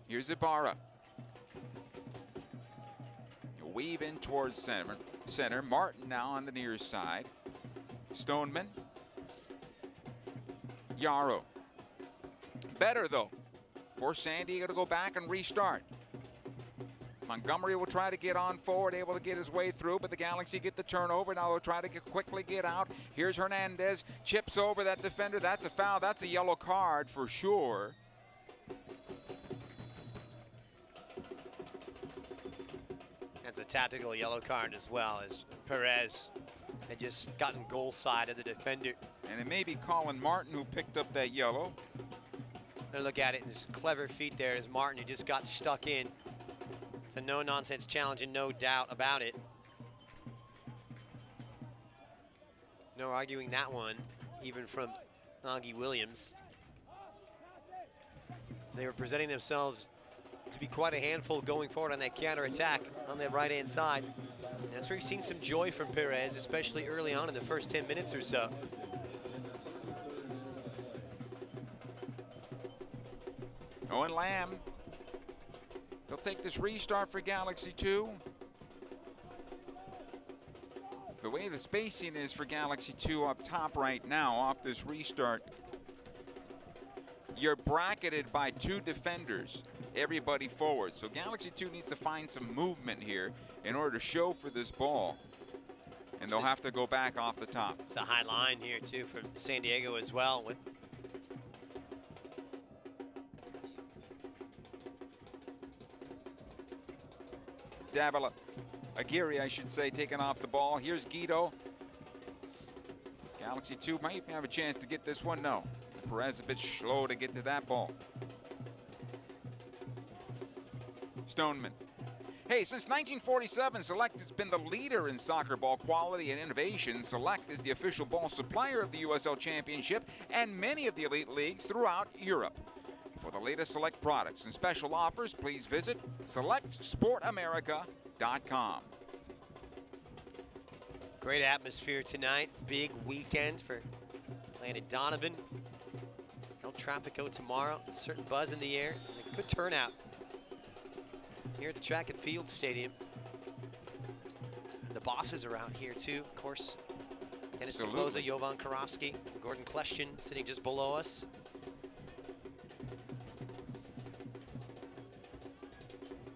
Here's Ibarra. He'll weave in towards center. Martin now on the near side. Stoneman. Yarrow. Better, though, for San Diego to go back and restart. Montgomery will try to get on forward, able to get his way through, but the Galaxy get the turnover. Now they'll try to quickly get out. Here's Hernandez, chips over that defender. That's a foul. That's a yellow card for sure. That's a tactical yellow card as well, as Perez had just gotten goal side of the defender. And it may be Colin Martin who picked up that yellow. Look at it, and his clever feet there is Martin, who just got stuck in. It's a no-nonsense challenge and no doubt about it. No arguing that one, even from Augie Williams. They were presenting themselves to be quite a handful going forward on that counter-attack on that right-hand side. And that's where we've seen some joy from Perez, especially early on in the first 10 minutes or so. Owen Lamb. They'll take this restart for Galaxy 2. The way the spacing is for Galaxy 2 up top right now off this restart, you're bracketed by 2 defenders, everybody forward. So Galaxy 2 needs to find some movement here in order to show for this ball. And they'll have to go back off the top. It's a high line here too from San Diego as well. With Davila, Aguirre, I should say, taking off the ball. Here's Guido. Galaxy 2 might have a chance to get this one. No. Perez a bit slow to get to that ball. Stoneman. Hey, since 1947, Select has been the leader in soccer ball quality and innovation. Select is the official ball supplier of the USL Championship and many of the elite leagues throughout Europe. For the latest Select products and special offers, please visit selectsportamerica.com. Great atmosphere tonight. Big weekend for Landon Donovan. El Tráfico tomorrow. A certain buzz in the air and a good turnout here at the Track and Field Stadium. The bosses are out here too, of course. Dennis Cloza, Jovan Karofsky, Gordon Kleshchin sitting just below us.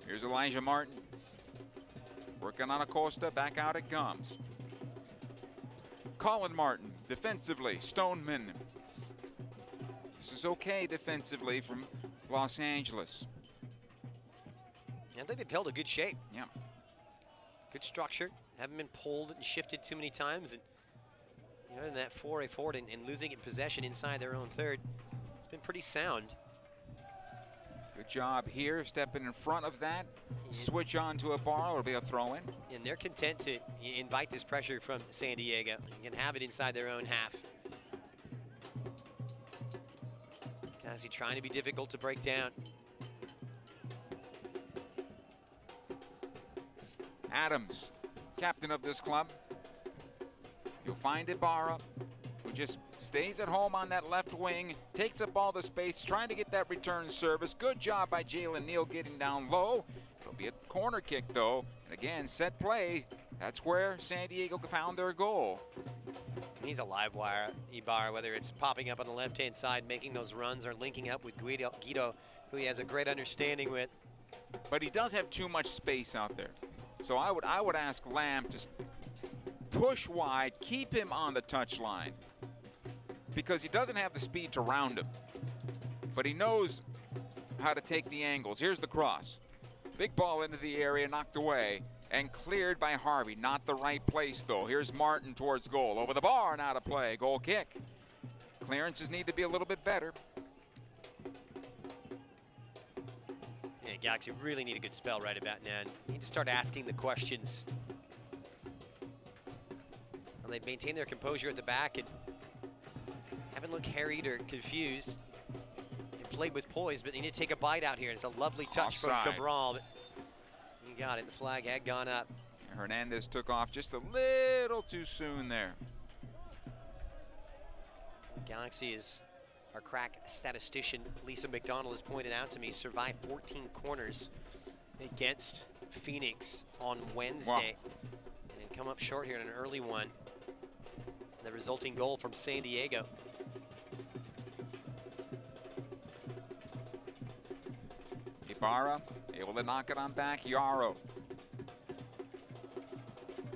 Here's Elijah Martin. Working on Acosta, back out it comes. Colin Martin, defensively, Stoneman. This is okay defensively from Los Angeles. I think they've held a good shape. Yeah. Good structure. Haven't been pulled and shifted too many times. And in that foray forward and losing it possession inside their own third, it's been pretty sound. Good job here, stepping in front of that. Switch on to Ibarra, it'll be a throw-in. And they're content to invite this pressure from San Diego. You can have it inside their own half. Cassie trying to be difficult to break down. Adams, captain of this club. You'll find Ibarra, who just stays at home on that left wing, takes up all the space, trying to get that return service. Good job by Jalen Neal getting down low. It'll be a corner kick though. And again, set play. That's where San Diego found their goal. He's a live wire, Ibarra, whether it's popping up on the left-hand side, making those runs, or linking up with Guido, who he has a great understanding with. But he does have too much space out there. So I would ask Lamb to push wide, keep him on the touchline, because he doesn't have the speed to round him, but he knows how to take the angles. Here's the cross. Big ball into the area, knocked away, and cleared by Harvey. Not the right place, though. Here's Martin towards goal. Over the bar and out of play. Goal kick. Clearances need to be a little bit better. Yeah, Galaxy really need a good spell right about now. You need to start asking the questions. Well, they've maintained their composure at the back and haven't looked harried or confused. They played with poise, but they need to take a bite out here. It's a lovely touch Offside from Cabral, but he got it. The flag had gone up. Hernandez took off just a little too soon there. Galaxy is, our crack statistician Lisa McDonald has pointed out to me, survived 14 corners against Phoenix on Wednesday. Wow. And come up short here in an early one. And the resulting goal from San Diego. Ibarra able to knock it on back. Yarrow.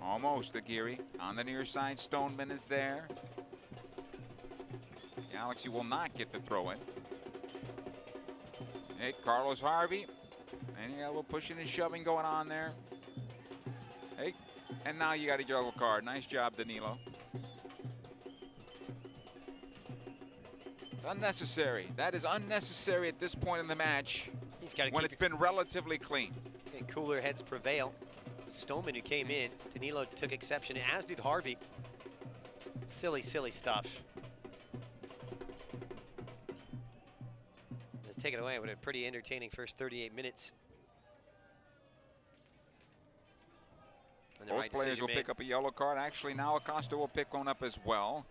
Almost Aguirre on the near side. Stoneman is there. Galaxy will not get the throw in. Hey, Carlos Harvey. And you got a little pushing and shoving going on there. Hey, and now you got a yellow card. Nice job, Danilo. It's unnecessary. That is unnecessary at this point in the match. He's got to when it's been relatively clean. Okay, cooler heads prevail. It was Stoneman who came in. Danilo took exception, as did Harvey. Silly, silly stuff. Let's take it away with a pretty entertaining first 38 minutes. And the Both right players will made. pick up a yellow card. Actually, now Acosta will pick one up as well.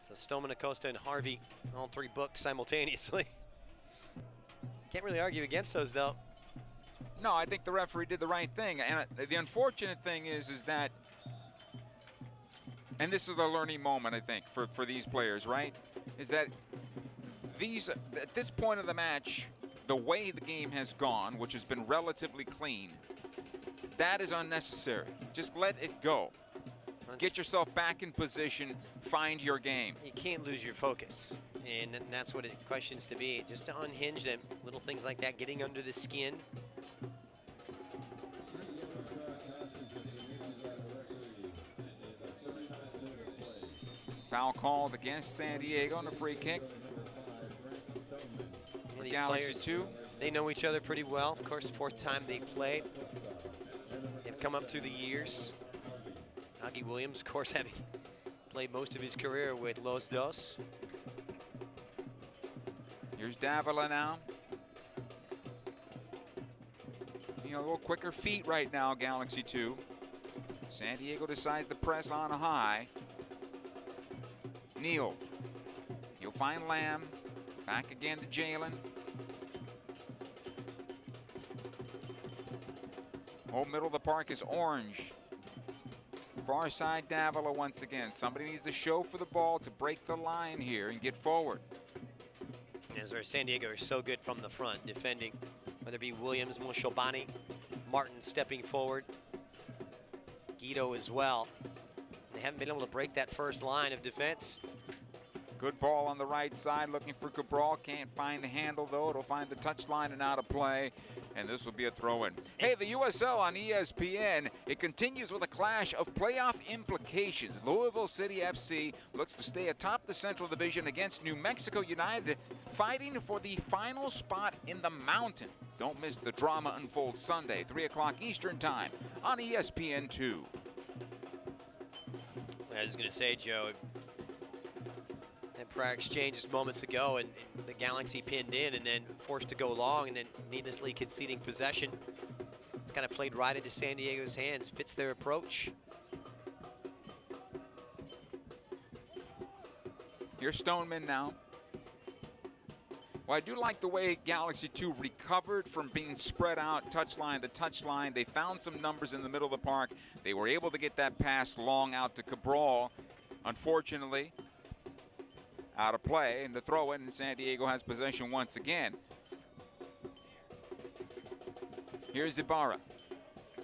So Stoneman, Acosta, and Harvey, all three booked simultaneously. Can't really argue against those, though. No, I think the referee did the right thing. And the unfortunate thing is that, and this is a learning moment, I think, for these players, right? Is that at this point of the match, the way the game has gone, which has been relatively clean, that is unnecessary. Just let it go. Get yourself back in position, find your game. You can't lose your focus. And that's what it questions to be, just to unhinge them. Little things like that, getting under the skin. Foul called against San Diego on a free kick. These Galaxy players, 2. they know each other pretty well. Of course, 4th time they played. They've come up through the years. Augie Williams, of course, having played most of his career with Los Dos. Here's Davila now. You know, a little quicker feet right now, Galaxy 2. San Diego decides to press on high. Neal. He'll find Lamb. Back again to Jalen. Whole middle of the park is orange. Far side Davila once again. Somebody needs to show for the ball to break the line here and get forward. As where San Diego are so good from the front, defending, whether it be Williams, Moshobani, Martin stepping forward, Guido as well. They haven't been able to break that first line of defense. Good ball on the right side, looking for Cabral. Can't find the handle, though. It'll find the touch line and out of play, and this will be a throw-in. Hey, the USL on ESPN. It continues with a clash of playoff implications. Louisville City FC looks to stay atop the Central Division against New Mexico United, fighting for the final spot in the Mountain. Don't miss the drama unfold Sunday, 3 o'clock Eastern Time on ESPN2. I was going to say, Joe, prior exchanges moments ago, and the Galaxy pinned in and then forced to go long and then needlessly conceding possession. It's kind of played right into San Diego's hands, fits their approach. Here's Stoneman now. Well, I do like the way Galaxy 2 recovered from being spread out touchline to touchline. They found some numbers in the middle of the park. They were able to get that pass long out to Cabral. Unfortunately, out of play, and the throw in, and San Diego has possession once again. Here's Ibarra,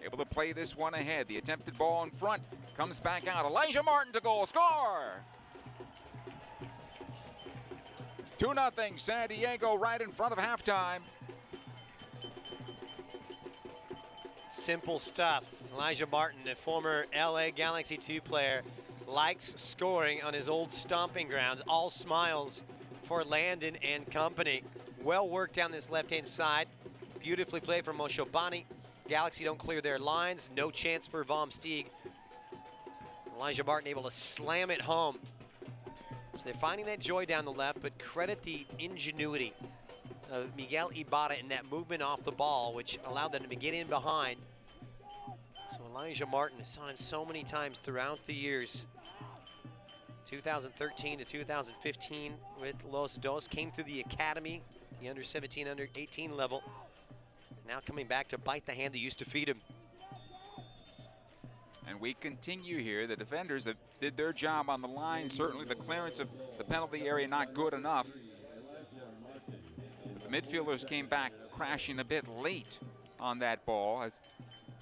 able to play this one ahead. The attempted ball in front comes back out. Elijah Martin to goal, score! 2-0 San Diego right in front of halftime. Simple stuff. Elijah Martin, a former LA Galaxy 2 player, likes scoring on his old stomping grounds. All smiles for Landon and company. Well worked down this left-hand side. Beautifully played from Moshobani. Galaxy don't clear their lines. No chance for Vom Steeg. Elijah Martin able to slam it home. So they're finding that joy down the left, but credit the ingenuity of Miguel Ibarra in that movement off the ball, which allowed them to get in behind. So Elijah Martin has signed so many times throughout the years. 2013 to 2015 with Los Dos, came through the academy, the under 17, under 18 level. Now coming back to bite the hand that used to feed him. And we continue here. The defenders that did their job on the line. Certainly the clearance of the penalty area not good enough. But the midfielders came back crashing a bit late on that ball, as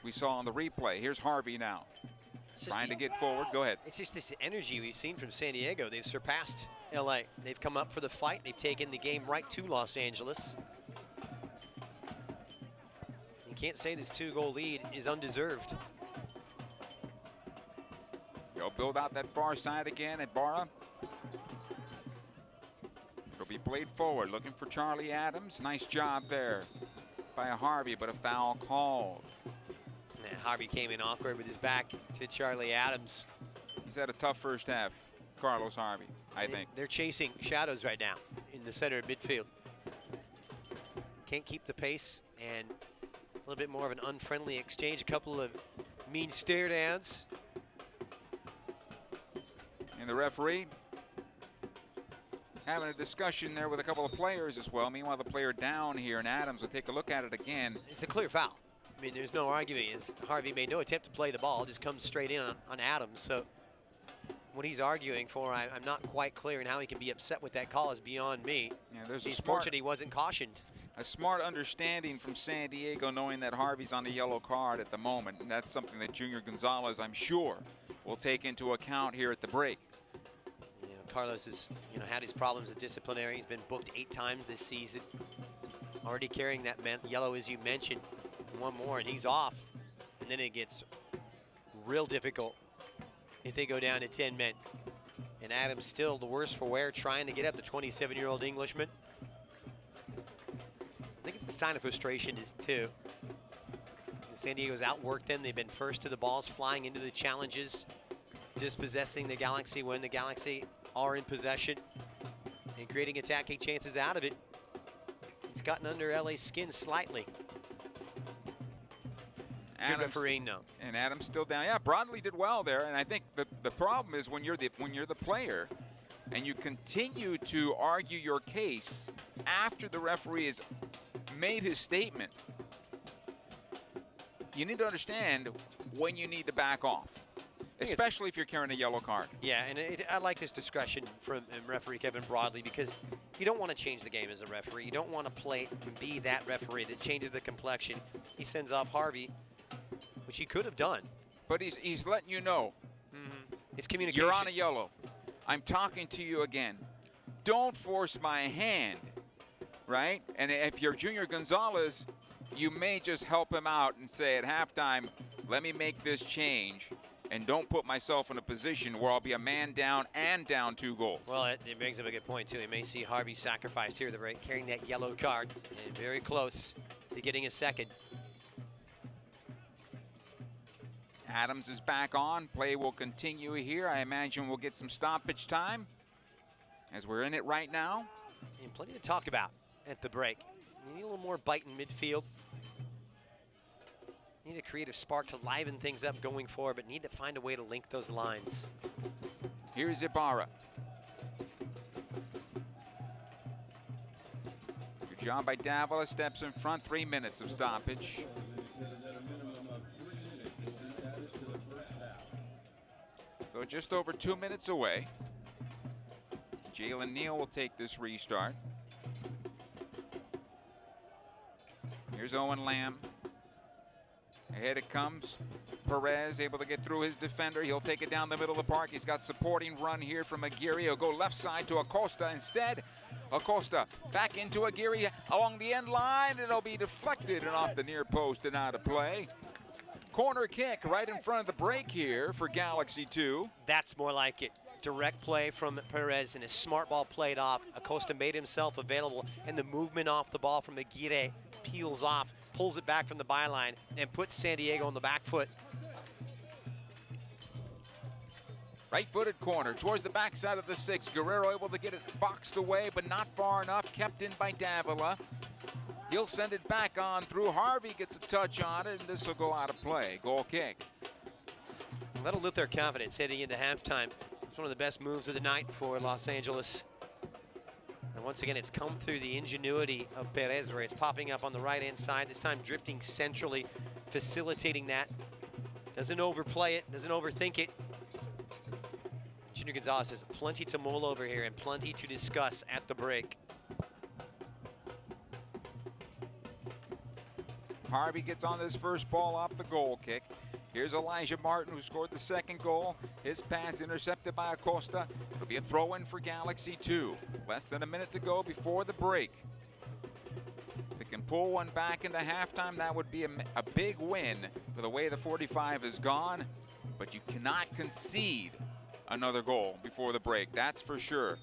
we saw on the replay. Here's Harvey now, trying to get forward. Go ahead. It's just this energy we've seen from San Diego. They've surpassed LA. They've come up for the fight. They've taken the game right to Los Angeles. You can't say this 2-goal lead is undeserved. They'll build out that far side again at Barra. It'll be played forward, looking for Charlie Adams. Nice job there by Harvey, but a foul called. Yeah, Harvey came in awkward with his back to Charlie Adams. He's had a tough first half, Carlos Harvey, I think. They're chasing shadows right now in the center of midfield. Can't keep the pace, and a little bit more of an unfriendly exchange. A couple of mean stare downs. And the referee having a discussion there with a couple of players as well. Meanwhile, the player down here, and Adams will take a look at it again. It's a clear foul. I mean, there's no arguing. Harvey made no attempt to play the ball, just comes straight in on Adams. So what he's arguing for, I'm not quite clear, and how he can be upset with that call is beyond me. Yeah, there's He's fortunate he wasn't cautioned. A smart understanding from San Diego, knowing that Harvey's on the yellow card at the moment, and that's something that Junior Gonzalez, I'm sure, will take into account here at the break. Carlos has, had his problems with disciplinary. He's been booked 8 times this season. Already carrying that yellow, as you mentioned. One more, and he's off. And then it gets real difficult if they go down to 10 men. And Adams still the worse for wear, trying to get up the 27-year-old Englishman. sign of frustration is two. San Diego's outworked them. They've been first to the balls, flying into the challenges, dispossessing the Galaxy when the Galaxy are in possession, and creating attacking chances out of it. It's gotten under LA's skin slightly. Good refereeing, no. And Adams still down. Yeah, Broadley did well there, and I think the problem is when you're the player, and you continue to argue your case after the referee has made his statement. You need to understand when you need to back off, especially if you're carrying a yellow card. Yeah, and I like this discretion from referee Kevin Broadley, because you don't want to change the game as a referee. You don't want to play and be that referee that changes the complexion. He sends off Harvey, which he could have done. But he's letting you know. It's communication. You're on a yellow. I'm talking to you again. Don't force my hand, right? And if you're Junior Gonzalez, you may just help him out and say at halftime, let me make this change and don't put myself in a position where I'll be a man down and down 2 goals. Well, it brings up a good point, too. You may see Harvey sacrificed here, carrying that yellow card, and very close to getting a second. Adams is back on. Play will continue here. I imagine we'll get some stoppage time as we're in it right now. And plenty to talk about at the break. You need a little more bite in midfield. Need a creative spark to liven things up going forward, but need to find a way to link those lines. Here's Ibarra. Good job by Davila. Steps in front. 3 minutes of stoppage. So just over 2 minutes away. Jalen Neal will take this restart. Here's Owen Lamb. Ahead it comes. Perez able to get through his defender. He'll take it down the middle of the park. He's got supporting run here from Aguirre. He'll go left side to Acosta instead. Acosta back into Aguirre along the end line. It'll be deflected and off the near post and out of play. Corner kick right in front of the break here for Galaxy 2. That's more like it. Direct play from Perez and a smart ball played off. Acosta made himself available, and the movement off the ball from Aguirre peels off, pulls it back from the byline, and puts San Diego on the back foot. Right-footed corner towards the backside of the 6. Guerrero able to get it boxed away, but not far enough. Kept in by Davila. He'll send it back on through. Harvey gets a touch on it, and this will go out of play. Goal kick. That'll lift their confidence heading into halftime. It's one of the best moves of the night for Los Angeles. And once again, it's come through the ingenuity of Perez, where it's popping up on the right-hand side, this time drifting centrally, facilitating that. Doesn't overplay it, doesn't overthink it. Junior Gonzalez has plenty to mull over here and plenty to discuss at the break. Harvey gets on this first ball off the goal kick. Here's Elijah Martin, who scored the second goal. His pass intercepted by Acosta. It'll be a throw-in for Galaxy 2. Less than a minute to go before the break. If they can pull one back into halftime, that would be a big win for the way the 45 has gone. But you cannot concede another goal before the break, that's for sure.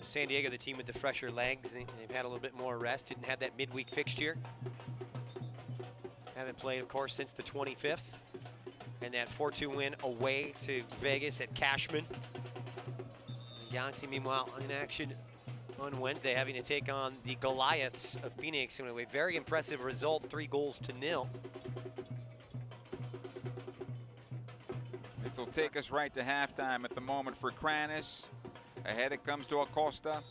San Diego, the team with the fresher legs, they've had a little bit more rest, didn't have that midweek fixture. Haven't played, of course, since the 25th. And that 4-2 win away to Vegas at Cashman. The Galaxy, meanwhile, in action on Wednesday, having to take on the Goliaths of Phoenix. Anyway, very impressive result, 3-0. This will take us right to halftime at the moment for Kranis. Ahead it comes to Acosta.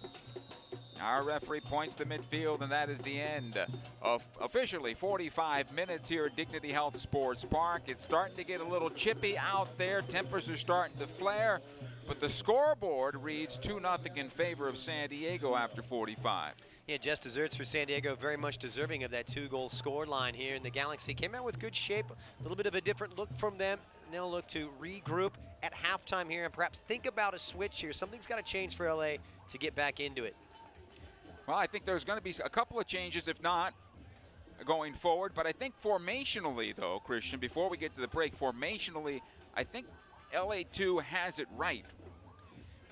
Our referee points to midfield, and that is the end of officially 45 minutes here at Dignity Health Sports Park. It's starting to get a little chippy out there. Tempers are starting to flare, but the scoreboard reads 2-0 in favor of San Diego after 45. Yeah, just desserts for San Diego, very much deserving of that 2-goal score line here. And the Galaxy came out with good shape, a little bit of a different look from them. Now look to regroup at halftime here and perhaps think about a switch here. Something's got to change for LA to get back into it. Well, I think there's going to be a couple of changes, if not going forward. But I think formationally, though, Christian, before we get to the break, formationally, I think LA2 has it right.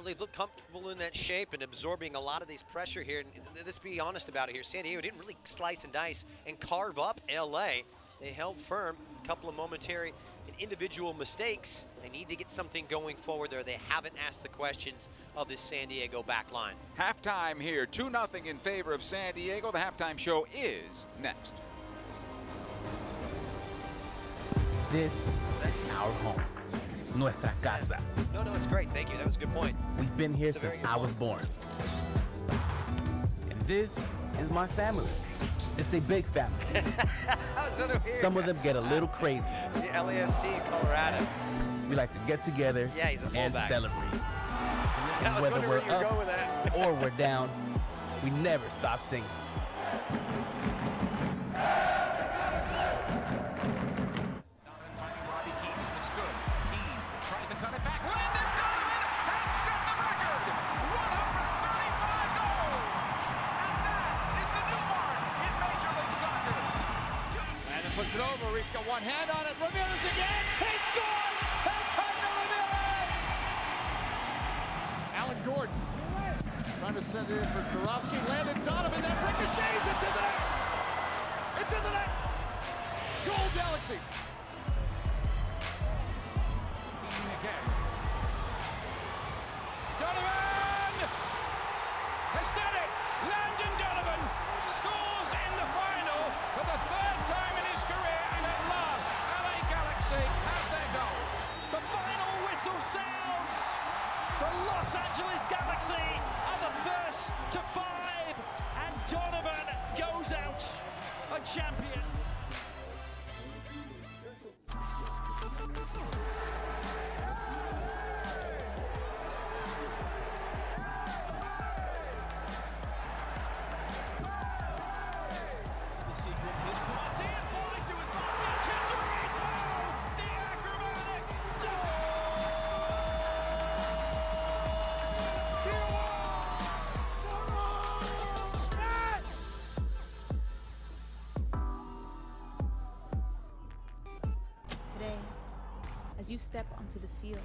Well, they've looked comfortable in that shape and absorbing a lot of these pressure here. And let's be honest about it here. San Diego didn't really slice and dice and carve up LA. They held firm, a couple of momentary and individual mistakes. They need to get something going forward there. They haven't asked the questions of this San Diego back line. Halftime here, 2-0 in favor of San Diego. The halftime show is next. This is our home, nuestra casa. No, it's great. Thank you. That was a good point. We've been here It's a very since good I was point. born. And this is my family. It's a big family. Some of them get a little crazy. The LAFC in Colorado. We like to get together Yeah, he's a and fullback. celebrate. I And was whether wondering we're where you were going with up that. or we're down, we never stop singing. Robbie Keys looks good. Keys tries to cut it back. Landon Donovan has set the record. 135 goals. And that is the new mark in Major League Soccer. Landon puts it over. Reese got one hand on it. Ramirez again. He scores! Ricardo Ramirez! Alan Gordon trying to send it in for Karofsky. Landon Donovan. That ricochets. It's in the net. It's in the net. Goal Galaxy. Again. Donovan has done it. Landon Donovan scores in the final for the third time in his career, and at last, LA Galaxy have their goal. The final whistle sounds. The Los Angeles Galaxy are the first to 5, and Donovan goes out a champion. The sequence is Crossy and flying to his body. Chicharito! The acrobatics! Today, as you step onto the field,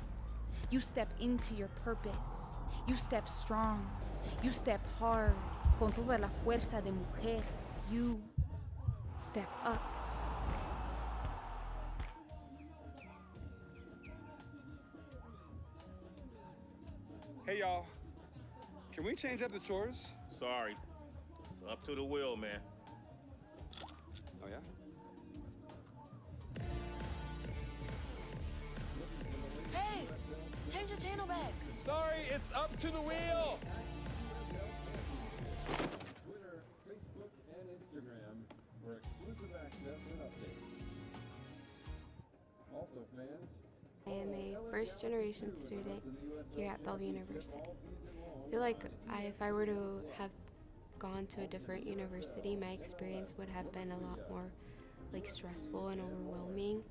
you step into your purpose. You step strong. You step hard. Con toda la fuerza de mujer. You step up. Hey y'all, can we change up the chores? Sorry. It's up to the wheel, man. Oh yeah? Hey, change the channel back. Sorry, it's up to the wheel. Twitter, Facebook, and Instagram for exclusive access and updates. Also, fans, I am a first-generation student here at Bellevue University. I feel like if I were to have gone to a different university, my experience would have been a lot more stressful and overwhelming,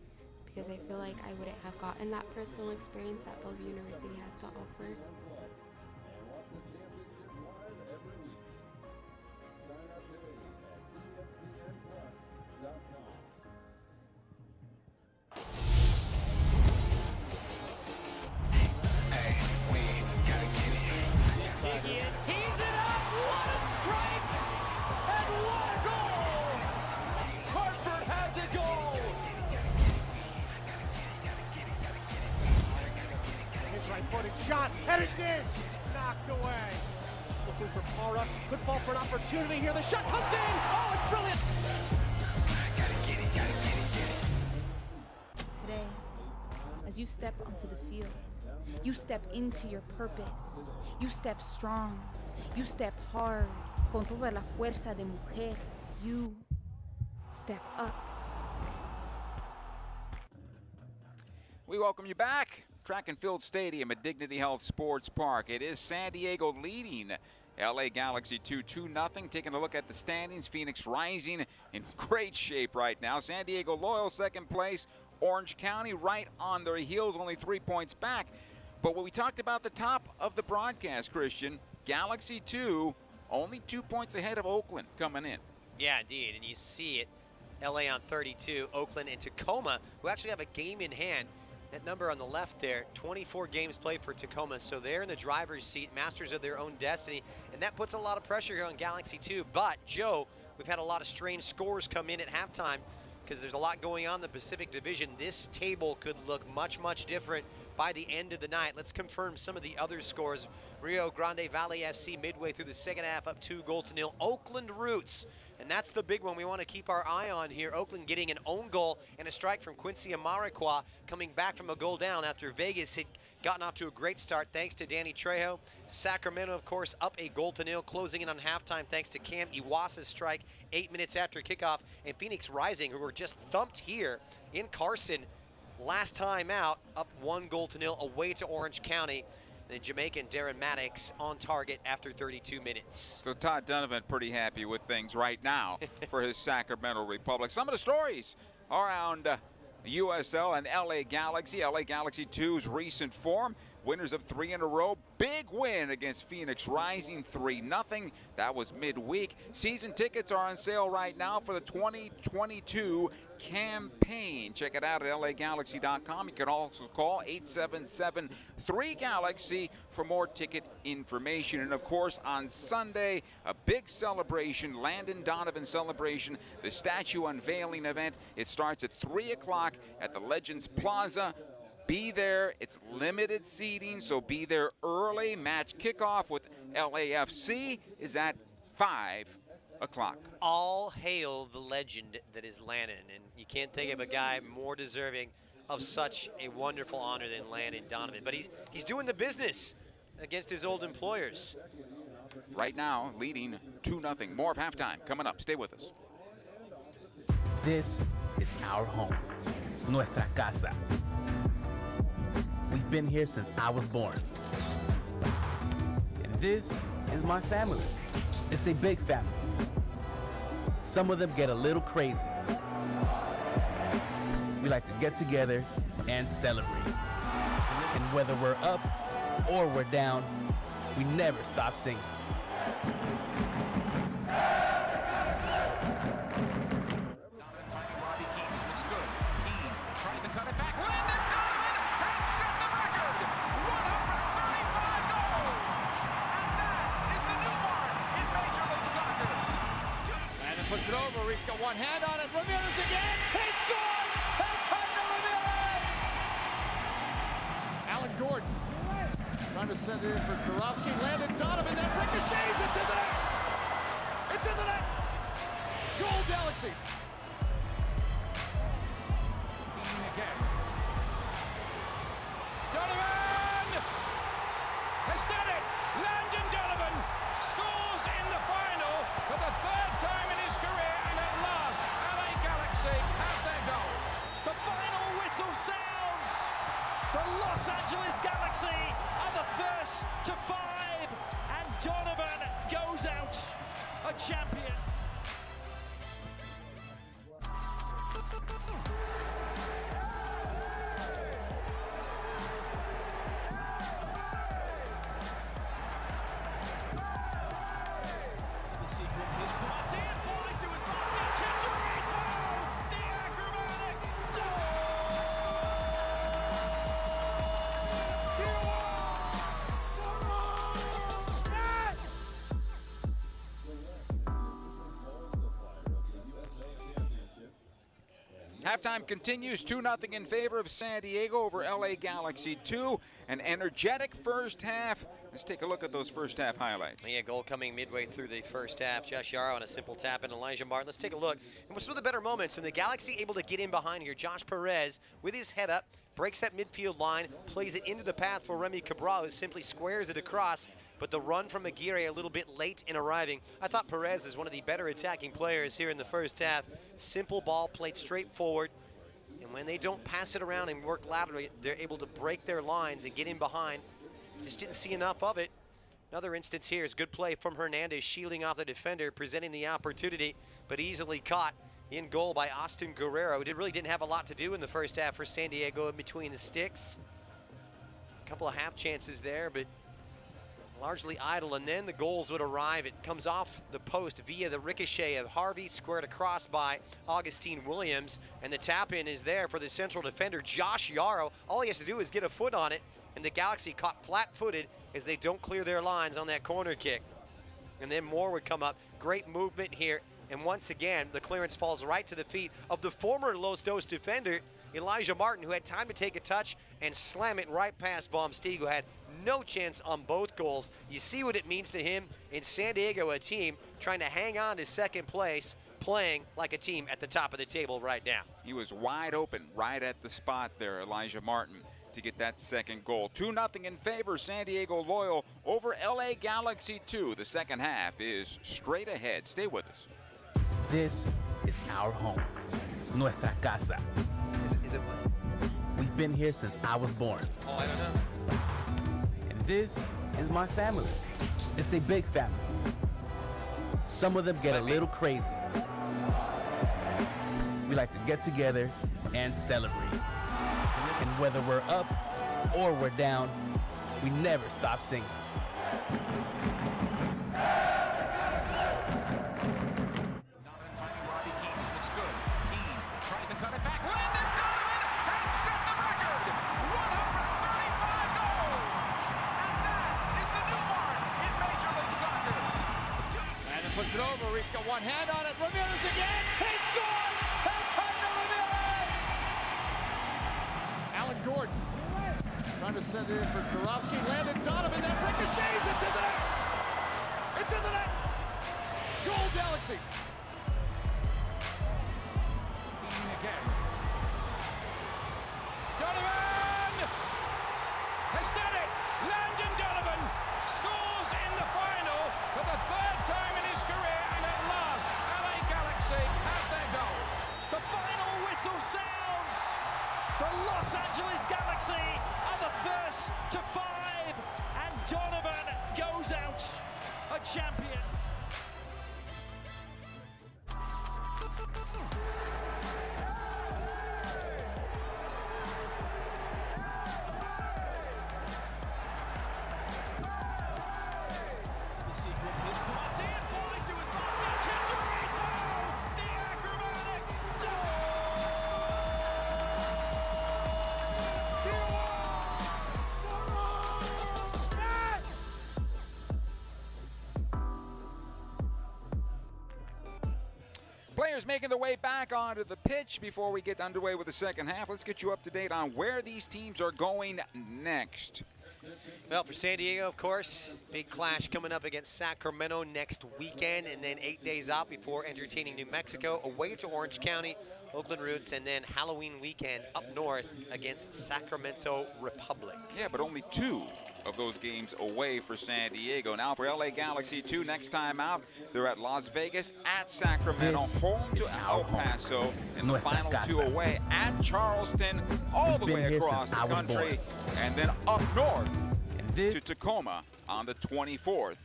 because I feel like I wouldn't have gotten that personal experience that Bellevue University has to offer. Tees it up. What a strike! And what a goal! Hartford has a goal! His right-footed shot, and it's in! Knocked away. Looking for Para. Could fall for an opportunity here. The shot comes in! Oh, it's brilliant! Today, as you step onto the field, you step into your purpose. You step strong. You step hard. Con toda la fuerza de mujer. You step up. We welcome you back. Track and Field Stadium at Dignity Health Sports Park. It is San Diego leading LA Galaxy 2-0. Taking a look at the standings, Phoenix rising in great shape right now. San Diego Loyal second place. Orange County right on their heels, only 3 points back. But when we talked about the top of the broadcast, Christian, Galaxy 2, only 2 points ahead of Oakland coming in. Yeah, indeed, and you see it. LA on 32, Oakland and Tacoma, who actually have a game in hand. That number on the left there, 24 games played for Tacoma, so they're in the driver's seat, masters of their own destiny, and that puts a lot of pressure here on Galaxy 2. But, Joe, we've had a lot of strange scores come in at halftime because there's a lot going on in the Pacific Division. This table could look much, much different by the end of the night. Let's confirm some of the other scores. Rio Grande Valley FC midway through the second half up 2-0. Oakland Roots, and that's the big one we want to keep our eye on here. Oakland getting an own goal and a strike from Quincy Amarikwa, coming back from a goal down after Vegas had gotten off to a great start thanks to Danny Trejo. Sacramento, of course, up 1-0, closing in on halftime thanks to Cam Iwasa's strike 8 minutes after kickoff. And Phoenix Rising, who were just thumped here in Carson last time out, up 1-0 away to Orange County. The Jamaican Darren Maddox on target after 32 minutes. So Todd Donovan pretty happy with things right now for his Sacramento Republic. Some of the stories around USL and LA Galaxy. LA Galaxy 2's recent form. Winners of 3 in a row. Big win against Phoenix Rising, 3-0. That was midweek. Season tickets are on sale right now for the 2022 campaign. Check it out at lagalaxy.com. You can also call 877-3GALAXY for more ticket information. And of course, on Sunday, a big celebration, Landon Donovan celebration, the statue unveiling event. It starts at 3 o'clock at the Legends Plaza. Be there. It's limited seating, so be there early. Match kickoff with LAFC is at 5 o'clock. All hail the legend that is Landon, and you can't think of a guy more deserving of such a wonderful honor than Landon Donovan. But he's doing the business against his old employers. Right now, leading 2-0. More of halftime coming up. Stay with us. This is our home, nuestra casa. We've been here since I was born. And this is my family. It's a big family. Some of them get a little crazy. We like to get together and celebrate. And whether we're up or we're down, we never stop singing. Puts it over. Reese got one hand on it. Ramirez again. He scores! Ricardo Ramirez! Alan Gordon trying to send it in for Karofsky. Landon Donovan. That ricochets. It's in the net. It's in the net. Goal Galaxy. Again. Donovan has done it. Landon Donovan scores in the final for the third time in his career, and at last, LA Galaxy have their goal. The final whistle sounds. The Los Angeles Galaxy are the first to 5, and Donovan goes out a champion. Halftime continues, 2-0 in favor of San Diego over LA Galaxy 2. An energetic first half. Let's take a look at those first half highlights. Yeah, goal coming midway through the first half. Josh Yaro on a simple tap and Elijah Martin. Let's take a look. And some of the better moments, and the Galaxy able to get in behind here. Josh Perez with his head up, breaks that midfield line, plays it into the path for Remy Cabral, who simply squares it across. But the run from Aguirre a little bit late in arriving. I thought Perez is one of the better attacking players here in the first half. Simple ball played straight forward. And when they don't pass it around and work laterally, they're able to break their lines and get in behind. Just didn't see enough of it. Another instance here is good play from Hernandez, shielding off the defender, presenting the opportunity, but easily caught in goal by Austin Guerrero. Really didn't have a lot to do in the first half for San Diego in between the sticks. A couple of half chances there, but largely idle, and then the goals would arrive. It comes off the post via the ricochet of Harvey, squared across by Augustine Williams, and the tap-in is there for the central defender, Josh Yarrow. All he has to do is get a foot on it, and the Galaxy caught flat-footed as they don't clear their lines on that corner kick. And then more would come up. Great movement here, and once again, the clearance falls right to the feet of the former Los Dos defender, Elijah Martin, who had time to take a touch and slam it right past Baumstieg, who had no chance on both goals. You see what it means to him in San Diego, a team trying to hang on to second place, playing like a team at the top of the table right now. He was wide open right at the spot there, Elijah Martin, to get that second goal. 2-0 in favor, San Diego Loyal over LA Galaxy 2. The second half is straight ahead. Stay with us. This is our home, nuestra casa. Is it what? We've been here since I was born. Oh, I don't know. And this is my family. It's a big family. Some of them get a little crazy. We like to get together and celebrate. And whether we're up or we're down, we never stop singing. Puts it over. He's got one hand on it. Ramirez again. He scores! Ricardo Ramirez! Alan Gordon trying to send it in for Karofsky. Landon Donovan. That ricochets into the net. It's in the net. Goal Galaxy. Again. Donovan has done it. Landon Donovan scores in the final for the third time in his career, and at last, LA Galaxy have their goal. The final whistle sounds. The Los Angeles Galaxy are the first to 5, and Donovan goes out a champion. Players making their way back onto the pitch before we get underway with the second half. Let's get you up to date on where these teams are going next. Well, for San Diego, of course, big clash coming up against Sacramento next weekend, and then 8 days out before entertaining New Mexico, away to Orange County, Oakland Roots, and then Halloween weekend up north against Sacramento Republic. Yeah, but only 2 of those games away for San Diego. Now for LA Galaxy 2, next time out, they're at Las Vegas, at Sacramento, home to El Paso, and the final 2 away at Charleston, all the way across the country, and then up north to Tacoma on the 24th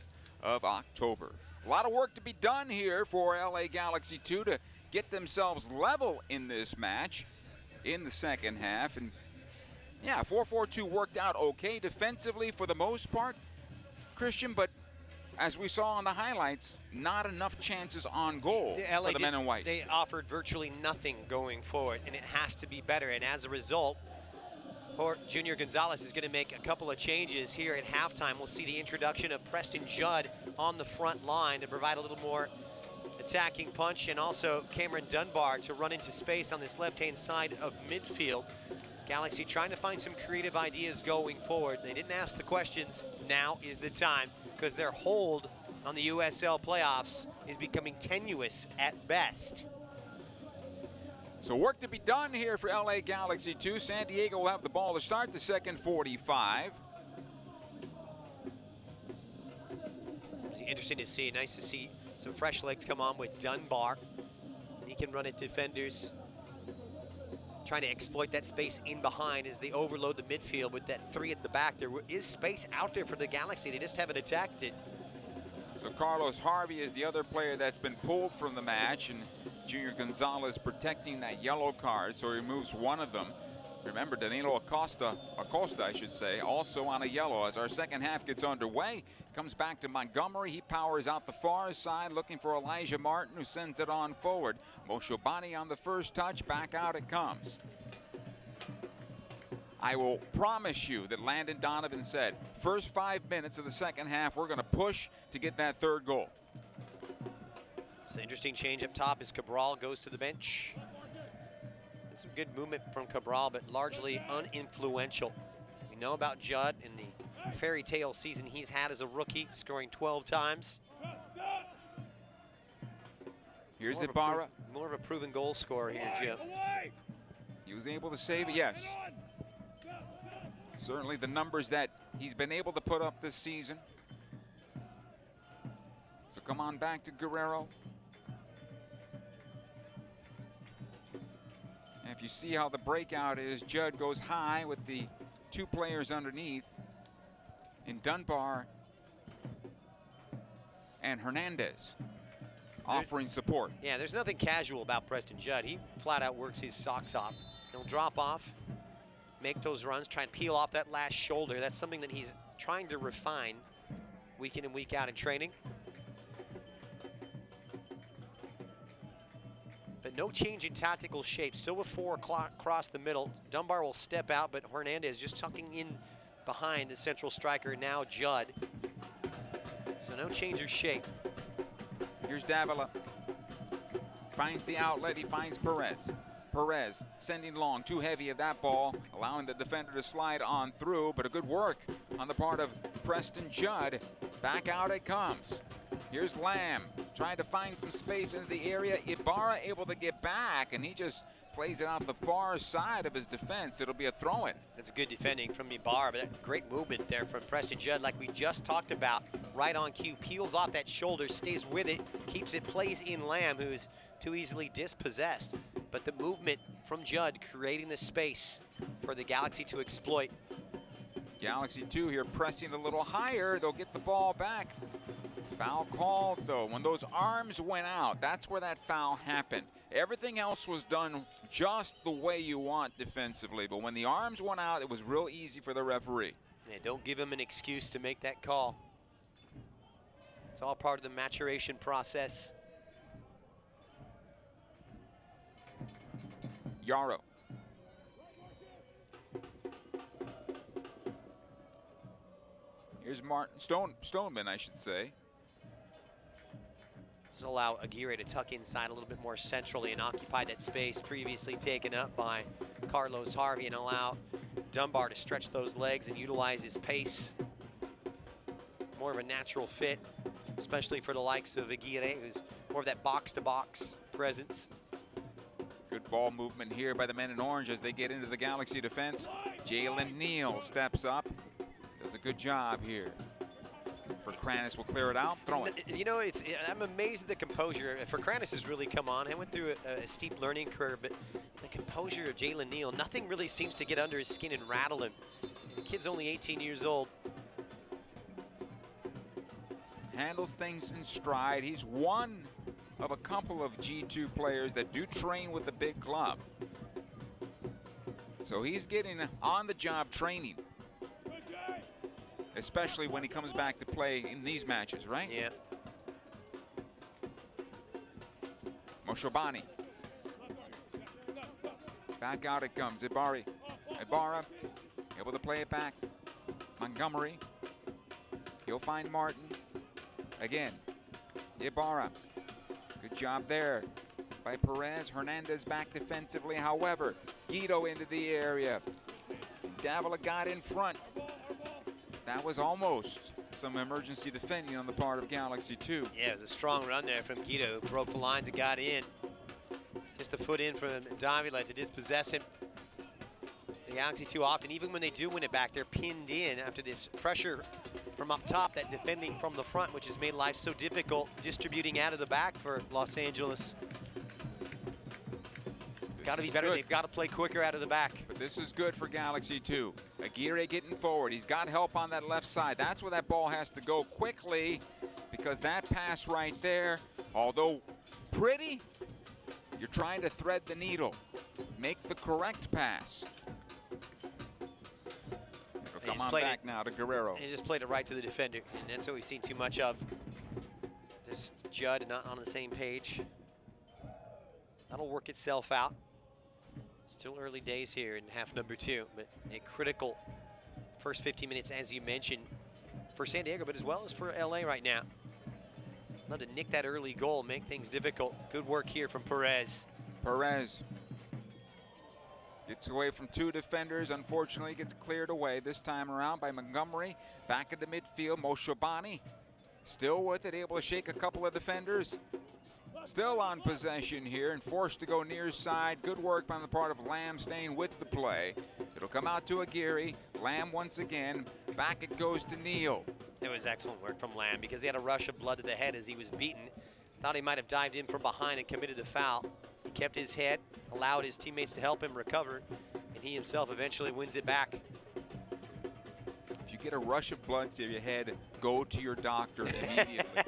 of October. A lot of work to be done here for LA Galaxy 2 to get themselves level in this match in the second half. And yeah, 4-4-2 worked out okay defensively for the most part, Christian, but as we saw on the highlights, not enough chances on goal for the men in white. They offered virtually nothing going forward, and it has to be better. And as a result, Junior Gonzalez is going to make a couple of changes here at halftime. We'll see the introduction of Preston Judd on the front line to provide a little more attacking punch, and also Cameron Dunbar to run into space on this left-hand side of midfield. Galaxy trying to find some creative ideas going forward. They didn't ask the questions. Now is the time, because their hold on the USL playoffs is becoming tenuous at best. So work to be done here for LA Galaxy 2. San Diego will have the ball to start the second 45. Interesting to see. Nice to see some fresh legs come on with Dunbar. He can run at defenders, trying to exploit that space in behind as they overload the midfield with that 3 at the back. There is space out there for the Galaxy. They just haven't attacked it. So Carlos Harvey is the other player that's been pulled from the match, and Junior Gonzalez protecting that yellow card, so he removes one of them. Remember, Danilo Acosta, I should say, also on a yellow as our second half gets underway. Comes back to Montgomery. He powers out the far side, looking for Elijah Martin, who sends it on forward. Moshobani on the first touch. Back out it comes. I will promise you that Landon Donovan said, first 5 minutes of the second half, we're going to push to get that third goal. It's an interesting change up top as Cabral goes to the bench. And some good movement from Cabral, but largely uninfluential. We know about Judd in the fairy tale season he's had as a rookie, scoring 12 times. Here's Ibarra. More of a proven goal scorer here, Jim. He was able to save it, yes. Certainly the numbers that he's been able to put up this season. So come on back to Guerrero. And if you see how the breakout is, Judd goes high with the two players underneath in Dunbar and Hernandez offering support. Yeah, there's nothing casual about Preston Judd. He flat out works his socks off. He'll drop off, make those runs, try and peel off that last shoulder. That's something that he's trying to refine week in and week out in training. But no change in tactical shape. Still with 4 across the middle. Dunbar will step out, but Hernandez just tucking in behind the central striker, now Judd. So no change of shape. Here's Davila. Finds the outlet, he finds Perez. Perez sending long, too heavy of that ball, allowing the defender to slide on through, but a good work on the part of Preston Judd. Back out it comes. Here's Lamb trying to find some space into the area. Ibarra able to get back, and he just plays it out the far side of his defense. It'll be a throw-in. That's good defending from Ibarra, but that great movement there from Preston Judd, like we just talked about. Right on cue, peels off that shoulder, stays with it, keeps it, plays in Lamb, who's too easily dispossessed. But the movement from Judd creating the space for the Galaxy to exploit. Galaxy 2 here pressing a little higher. They'll get the ball back. Foul called, though. When those arms went out, that's where that foul happened. Everything else was done just the way you want defensively, but when the arms went out, it was real easy for the referee. Yeah, don't give him an excuse to make that call. It's all part of the maturation process. Yarrow. Here's Martin Stoneman, I should say. This will allow Aguirre to tuck inside a little bit more centrally and occupy that space previously taken up by Carlos Harvey, and allow Dunbar to stretch those legs and utilize his pace. More of a natural fit, especially for the likes of Aguirre, who's more of that box-to-box presence. Good ball movement here by the men in orange as they get into the Galaxy defense. Jalen Neal steps up, does a good job here. Ferkranis will clear it out, throw it. You know, I'm amazed at the composure. Ferkranis has really come on. He went through a steep learning curve, but the composure of Jalen Neal, nothing really seems to get under his skin and rattle him. The kid's only 18 years old. Handles things in stride. He's one of a couple of G2 players that do train with the big club. So he's getting on-the-job training, especially when he comes back to play in these matches, right? Yeah. Moshobani. Back out it comes. Ibarra able to play it back. Montgomery. He'll find Martin. Again, Ibarra. Good job there by Perez. Hernandez back defensively. However, Guido into the area. Davila got in front. That was almost some emergency defending on the part of Galaxy 2. Yeah, it was a strong run there from Guido, who broke the lines and got in. Just a foot in from Davila to dispossess him. The Galaxy 2 often, even when they do win it back, they're pinned in after this pressure from up top, that defending from the front, which has made life so difficult, distributing out of the back for Los Angeles. Got to be better. Good. They've got to play quicker out of the back. But this is good for Galaxy 2. Aguirre getting forward. He's got help on that left side. That's where that ball has to go quickly, because that pass right there, although pretty, you're trying to thread the needle. Make the correct pass. come on back now to Guerrero. He just played it right to the defender, and that's what we've seen too much of. Just Judd not on the same page. That'll work itself out. Still early days here in half number 2, but a critical first 15 minutes, as you mentioned, for San Diego, but as well as for LA right now. Love to nick that early goal, make things difficult. Good work here from Perez. Perez gets away from 2 defenders. Unfortunately, gets cleared away this time around by Montgomery. Back into midfield, Moshobani still with it, able to shake a couple of defenders. Still on possession here and forced to go near side. Good work on the part of Lamb, staying with the play. It'll come out to Aguirre. Lamb once again. Back it goes to Neal. It was excellent work from Lamb because he had a rush of blood to the head as he was beaten. Thought he might have dived in from behind and committed the foul. He kept his head, allowed his teammates to help him recover, and he himself eventually wins it back. If you get a rush of blood to your head, go to your doctor immediately.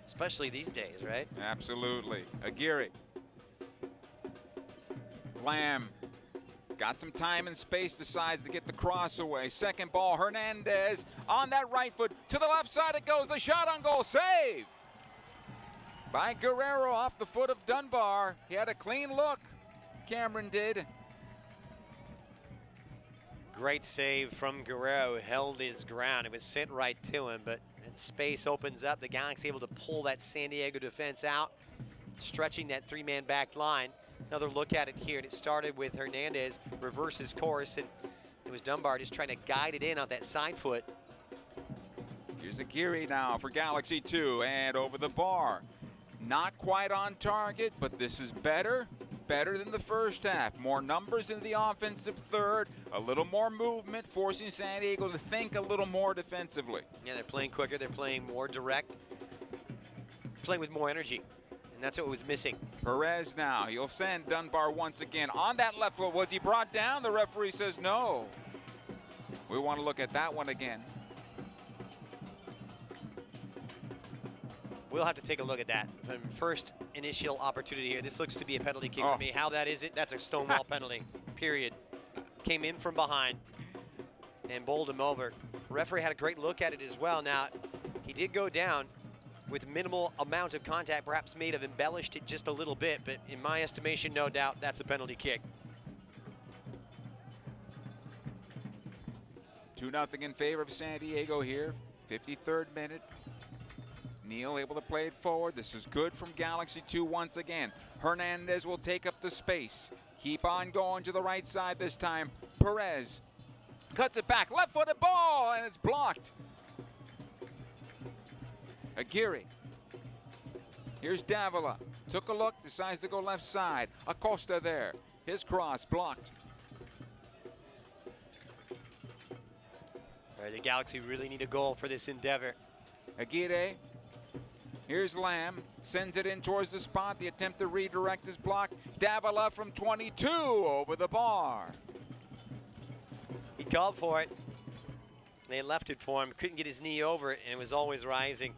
Especially these days, right? Absolutely. Aguirre. Lamb. He's got some time and space, decides to get the cross away. Second ball, Hernandez on that right foot. To the left side it goes. The shot on goal. Save by Guerrero off the foot of Dunbar. He had a clean look. Cameron did. Great save from Guerrero. Held his ground. It was sent right to him, but space opens up. The Galaxy able to pull that San Diego defense out, stretching that 3-man back line. Another look at it here, and it started with Hernandez, reverses course, and it was Dunbar just trying to guide it in on that side foot. Here's Aguirre now for Galaxy 2, and over the bar. Not quite on target, but this is better than the first half. More numbers in the offensive third, a little more movement, forcing San Diego to think a little more defensively. Yeah, they're playing quicker, they're playing more direct, playing with more energy, and that's what was missing. Perez now, he'll send Dunbar once again on that left foot. Was he brought down? The referee says no. We want to look at that one again. We'll have to take a look at that. From first initial opportunity here, this looks to be a penalty kick for me. How that is it? That's a stonewall penalty, period. Came in from behind and bowled him over. Referee had a great look at it as well. Now, he did go down with minimal amount of contact, perhaps may have embellished it just a little bit, but in my estimation, no doubt, that's a penalty kick. 2-0 in favor of San Diego here, 53rd minute. Neal able to play it forward. This is good from Galaxy 2 once again. Hernandez will take up the space. Keep on going to the right side this time. Perez cuts it back. Left-footed ball, and it's blocked. Aguirre. Here's Davila. Took a look, decides to go left side. Acosta there. His cross blocked. All right, the Galaxy really need a goal for this endeavor. Aguirre. Here's Lamb, sends it in towards the spot. The attempt to redirect is blocked. Davila from 22 over the bar. He called for it. They left it for him. Couldn't get his knee over it, and it was always rising.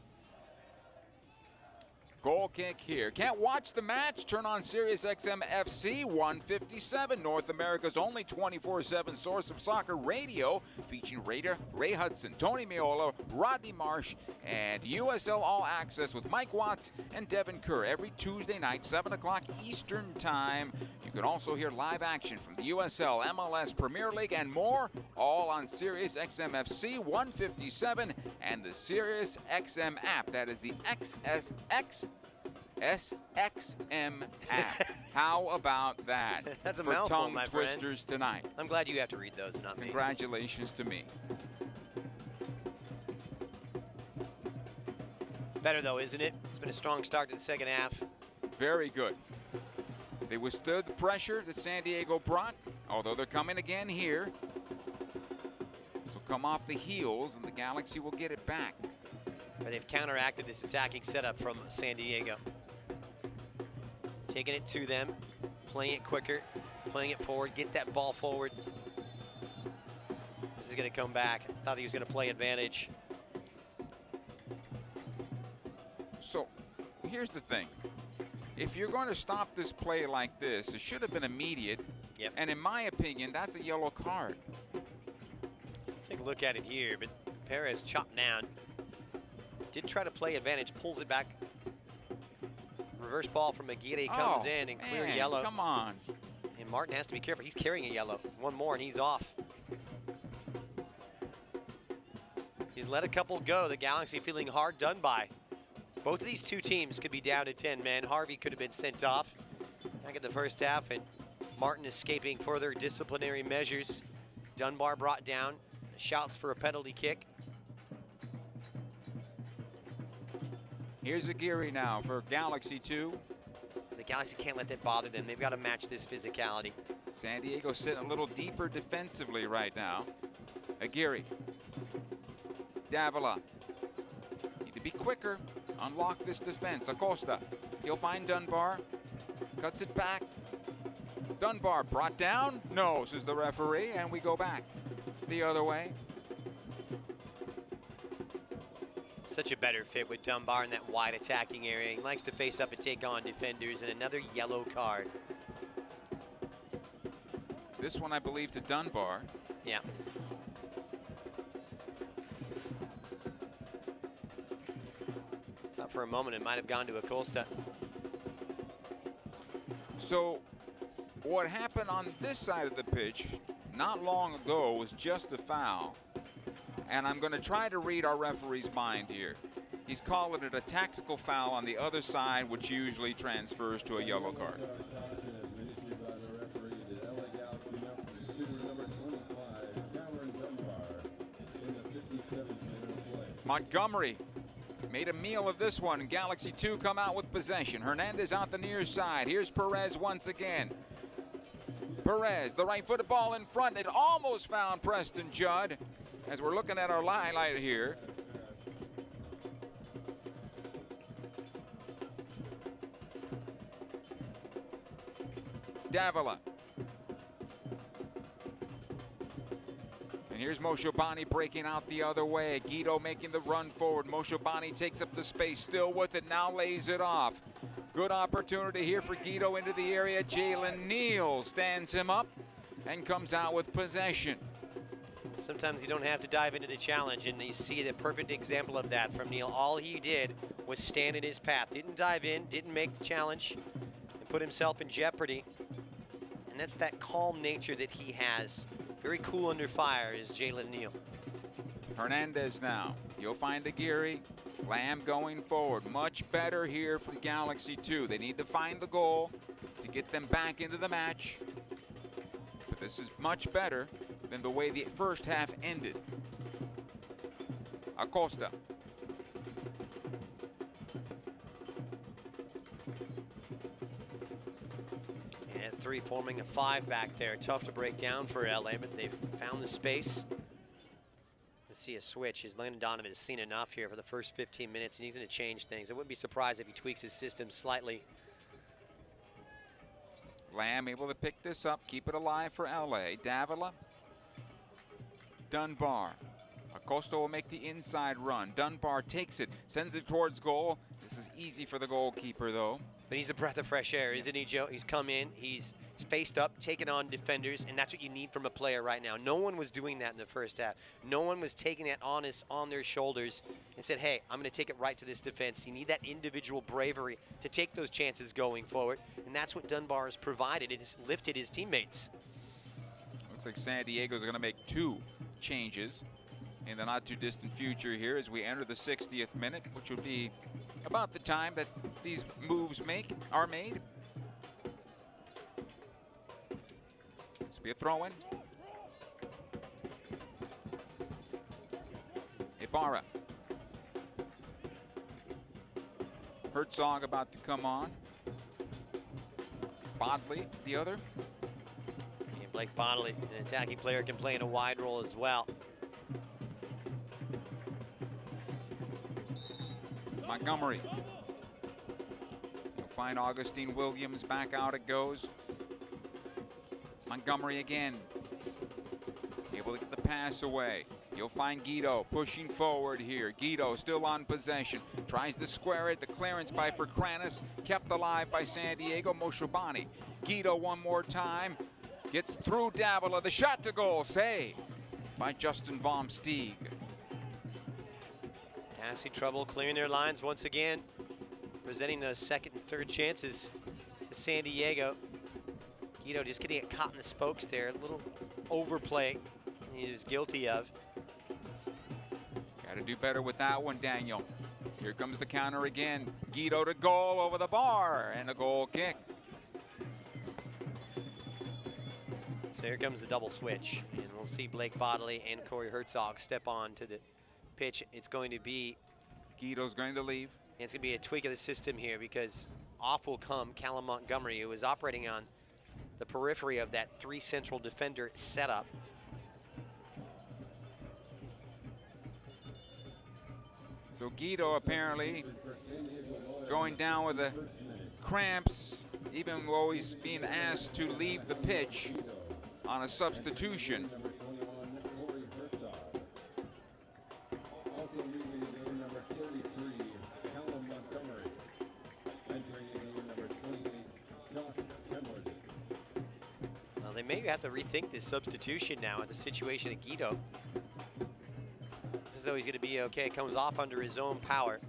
Goal kick here. Can't watch the match? Turn on Sirius XM FC 157, North America's only 24/7 source of soccer radio, featuring Ray Hudson, Tony Meola, Rodney Marsh, and USL All Access with Mike Watts and Devin Kerr every Tuesday night, 7 o'clock Eastern Time. You can also hear live action from the USL, MLS, Premier League, and more, all on Sirius XM FC 157 and the Sirius XM app. That is the SXM app. How about that? That's a for mouthful, tongue my twisters friend. tonight. I'm glad you have to read those, not me. Congratulations to me. Better though, isn't it? It's been a strong start to the second half. Very good. They withstood the pressure that San Diego brought, although they're coming again here. This will come off the heels, and the Galaxy will get it back. But they've counteracted this attacking setup from San Diego. Taking it to them, playing it quicker, playing it forward, get that ball forward. This is going to come back. I thought he was going to play advantage. So, here's the thing. If you're going to stop this play like this, it should have been immediate. Yep. And in my opinion, that's a yellow card. look at it here, but Perez chopped down. Did try to play advantage, pulls it back. Reverse ball from Aguirre comes in and clear yellow. Come on. And Martin has to be careful. He's carrying a yellow. One more and he's off. He's let a couple go. The Galaxy feeling hard done by. Both of these two teams could be down to 10 men. Harvey could have been sent off back in the first half, and Martin escaping further disciplinary measures. Dunbar brought down. Shouts for a penalty kick. Here's Aguirre now for Galaxy 2. The Galaxy can't let that bother them. They've got to match this physicality. San Diego sitting a little deeper defensively right now. Aguirre. Davila. Need to be quicker. Unlock this defense. Acosta. He'll find Dunbar. Cuts it back. Dunbar brought down. No, says the referee, and we go back the other way. Such a better fit with Dunbar in that wide attacking area. He likes to face up and take on defenders, and another yellow card. This one, I believe, to Dunbar. Yeah. Thought for a moment it might have gone to Acosta. So what happened on this side of the pitch not long ago was just a foul. And I'm going to try to read our referee's mind here. He's calling it a tactical foul on the other side, which usually transfers to a yellow card. Montgomery made a meal of this one. Galaxy 2 come out with possession. Hernandez out the near side. Here's Perez once again. Perez, the right-footed ball in front. It almost found Preston Judd. As we're looking at our highlight here. Davila. And here's Moshobani breaking out the other way. Guido making the run forward. Moshobani takes up the space, still with it, now lays it off. Good opportunity here for Guido into the area. Jalen Neal stands him up and comes out with possession. Sometimes you don't have to dive into the challenge, and you see the perfect example of that from Neal. All he did was stand in his path. Didn't dive in, didn't make the challenge, and put himself in jeopardy. And that's that calm nature that he has. Very cool under fire is Jalen Neal. Hernandez now. You'll find Aguirre. Lamb going forward. Much better here from Galaxy 2. They need to find the goal to get them back into the match. But this is much better than the way the first half ended. Acosta. And 3 forming a 5 back there. Tough to break down for LA, but they've found the space. Let's see a switch. As Landon Donovan has seen enough here for the first 15 minutes, and he's going to change things. I wouldn't be surprised if he tweaks his system slightly. Lamb able to pick this up, keep it alive for LA. Davila. Dunbar. Acosta will make the inside run. Dunbar takes it, sends it towards goal. This is easy for the goalkeeper, though. But he's a breath of fresh air, isn't he, Joe? He's come in, he's faced up, taken on defenders, and that's what you need from a player right now. No one was doing that in the first half. No one was taking that on their shoulders and said, hey, I'm going to take it right to this defense. You need that individual bravery to take those chances going forward, and that's what Dunbar has provided. It has lifted his teammates. Looks like San Diego's going to make 2 changes in the not too distant future here as we enter the 60th minute, which will be about the time that these moves are made. This will be a throw-in. Ibarra. Herzog about to come on. Bodley, the other. And Blake Bodley, an attacking player, can play in a wide role as well. Montgomery. You'll find Augustine Williams back out it goes. Montgomery again. Able to get the pass away. You'll find Guido pushing forward here. Guido still on possession. Tries to square it. The clearance by Ferkranis. Kept alive by San Diego. Moshobani. Guido one more time. Gets through Davila. The shot to goal. Save. by Justin Vom Stieg. Nasty trouble clearing their lines once again, presenting those second and third chances to San Diego. Guido just getting it caught in the spokes there, a little overplay he is guilty of. Got to do better with that one, Daniel. Here comes the counter again. Guido to goal over the bar, and a goal kick. So here comes the double switch, and we'll see Blake Bodley and Corey Hertzog step on to the pitch. It's going to be... Guido's going to leave. It's going to be a tweak of the system here, because off will come Callum Montgomery, who is operating on the periphery of that three central defender setup. So Guido apparently going down with the cramps, even though he's being asked to leave the pitch on a substitution. Well, they may have to rethink this substitution now at the situation of Guido. As though he's going to be okay. Comes off under his own power.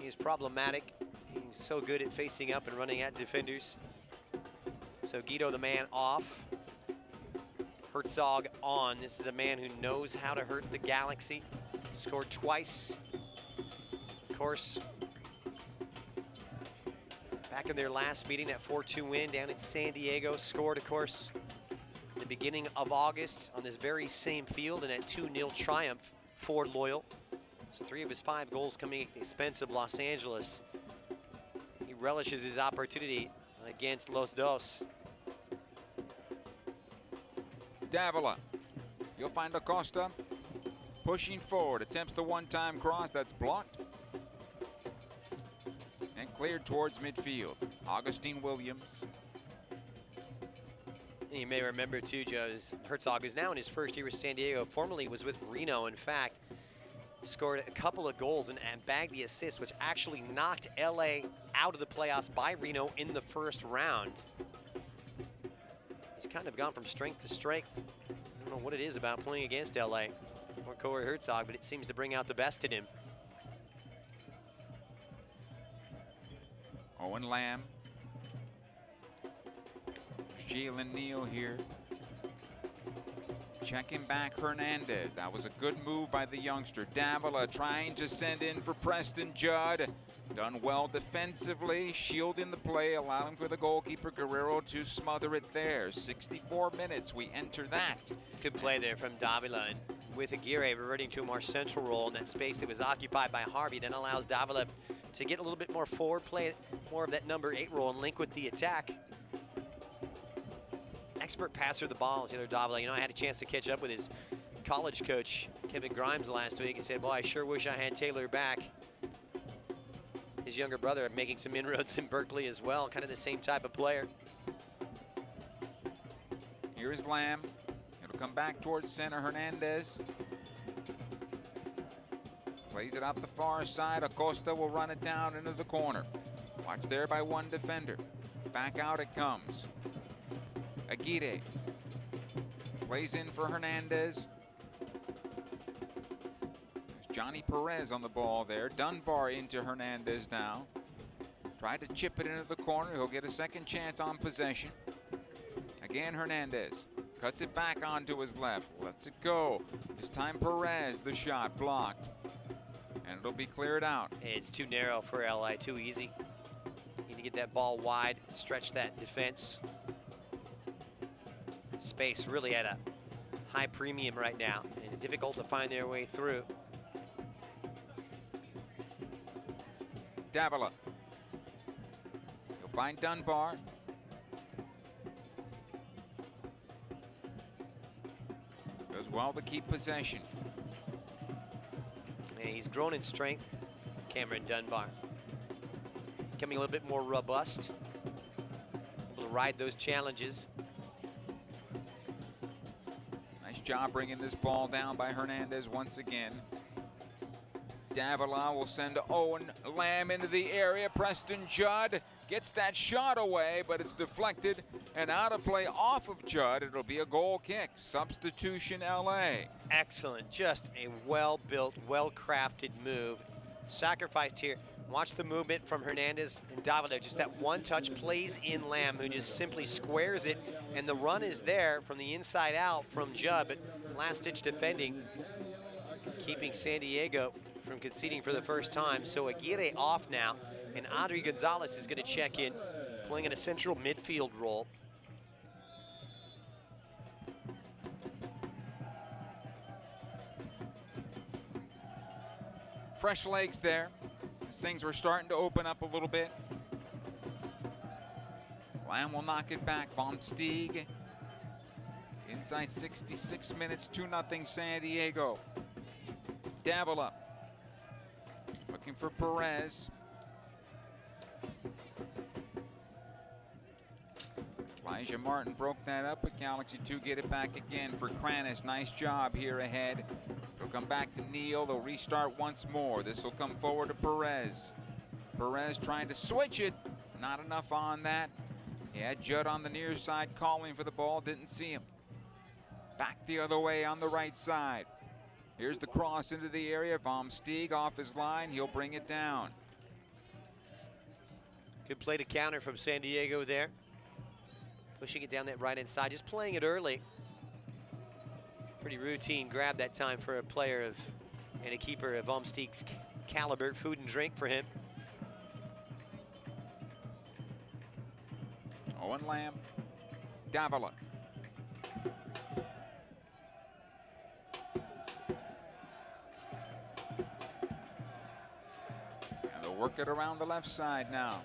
He's problematic. He's so good at facing up and running at defenders. So Guido, the man, off. Hertzog on. This is a man who knows how to hurt the Galaxy. Scored twice. Of course, back in their last meeting, that 4-2 win down in San Diego, scored, of course, at the beginning of August on this very same field in that 2-0 triumph for Loyal. So 3 of his 5 goals coming at the expense of Los Angeles. He relishes his opportunity against Los Dos. Davila, you'll find Acosta pushing forward, attempts the one-time cross, that's blocked. And cleared towards midfield. Augustine Williams. You may remember too, Joe, Hertzog is now in his first year with San Diego. Formerly was with Reno. In fact, scored a couple of goals and bagged the assist, which actually knocked LA out of the playoffs by Reno in the first round. He's kind of gone from strength to strength. I don't know what it is about playing against LA or Corey Hertzog, but it seems to bring out the best in him. Owen Lamb. Jalen Neal here. Checking back Hernandez. That was a good move by the youngster. Davila trying to send in for Preston Judd. Done well defensively, shielding the play, allowing for the goalkeeper Guerrero to smother it there. 64 minutes, we enter that. Good play there from Davila, and with Aguirre reverting to a more central role in that space that was occupied by Harvey, then allows Davila to get a little bit more forward, play more of that number 8 role and link with the attack. Expert passer of the ball, Taylor Davila. You know, I had a chance to catch up with his college coach, Kevin Grimes, last week. He said, well, I sure wish I had Taylor back. His younger brother making some inroads in Berkeley as well, kind of the same type of player. Here is Lamb. It'll come back towards center. Hernandez plays it up the far side. Acosta will run it down into the corner. Watched there by one defender. Back out it comes. Aguirre plays in for Hernandez. Johnny Perez on the ball there. Dunbar into Hernandez now. Tried to chip it into the corner. He'll get a second chance on possession. Again, Hernandez cuts it back onto his left. Lets it go. This time Perez, the shot blocked. And it'll be cleared out. It's too narrow for LA, too easy. Need to get that ball wide, stretch that defense. Space really at a high premium right now, and difficult to find their way through. Davila. He'll find Dunbar. Does well to keep possession. And he's grown in strength, Cameron Dunbar. Becoming a little bit more robust. Able to ride those challenges. Nice job bringing this ball down by Hernandez once again. Davila will send Owen Lamb into the area. Preston Judd Gets that shot away, but it's deflected and out of play off of Judd. It'll be a goal kick. Substitution LA. Excellent. Just a well-built, well-crafted move. Sacrificed here. Watch the movement from Hernandez and Davila. Just that one touch plays in Lamb, who just simply squares it. And the run is there from the inside out from Judd, but last-ditch defending, keeping San Diego from conceding for the first time. So Aguirre off now, and Adri Gonzalez is going to check in, playing in a central midfield role. Fresh legs there, as things were starting to open up a little bit. Lamb will knock it back. Von Stieg inside 66 minutes, 2-0 San Diego. Davila looking for Perez. Elijah Martin broke that up, but Galaxy 2 get it back again for Kranis. Nice job here ahead. It'll come back to Neal. They'll restart once more. This will come forward to Perez. Perez trying to switch it. Not enough on that. He had Judd on the near side calling for the ball. Didn't see him. Back the other way on the right side. Here's the cross into the area. Vom Stieg off his line. He'll bring it down. Good play to counter from San Diego there. Pushing it down that right-hand side, just playing it early. Pretty routine grab that time for a player of and a keeper of Vom Stieg's caliber. Food and drink for him. Owen Lamb, Davila. And they'll work it around the left side now.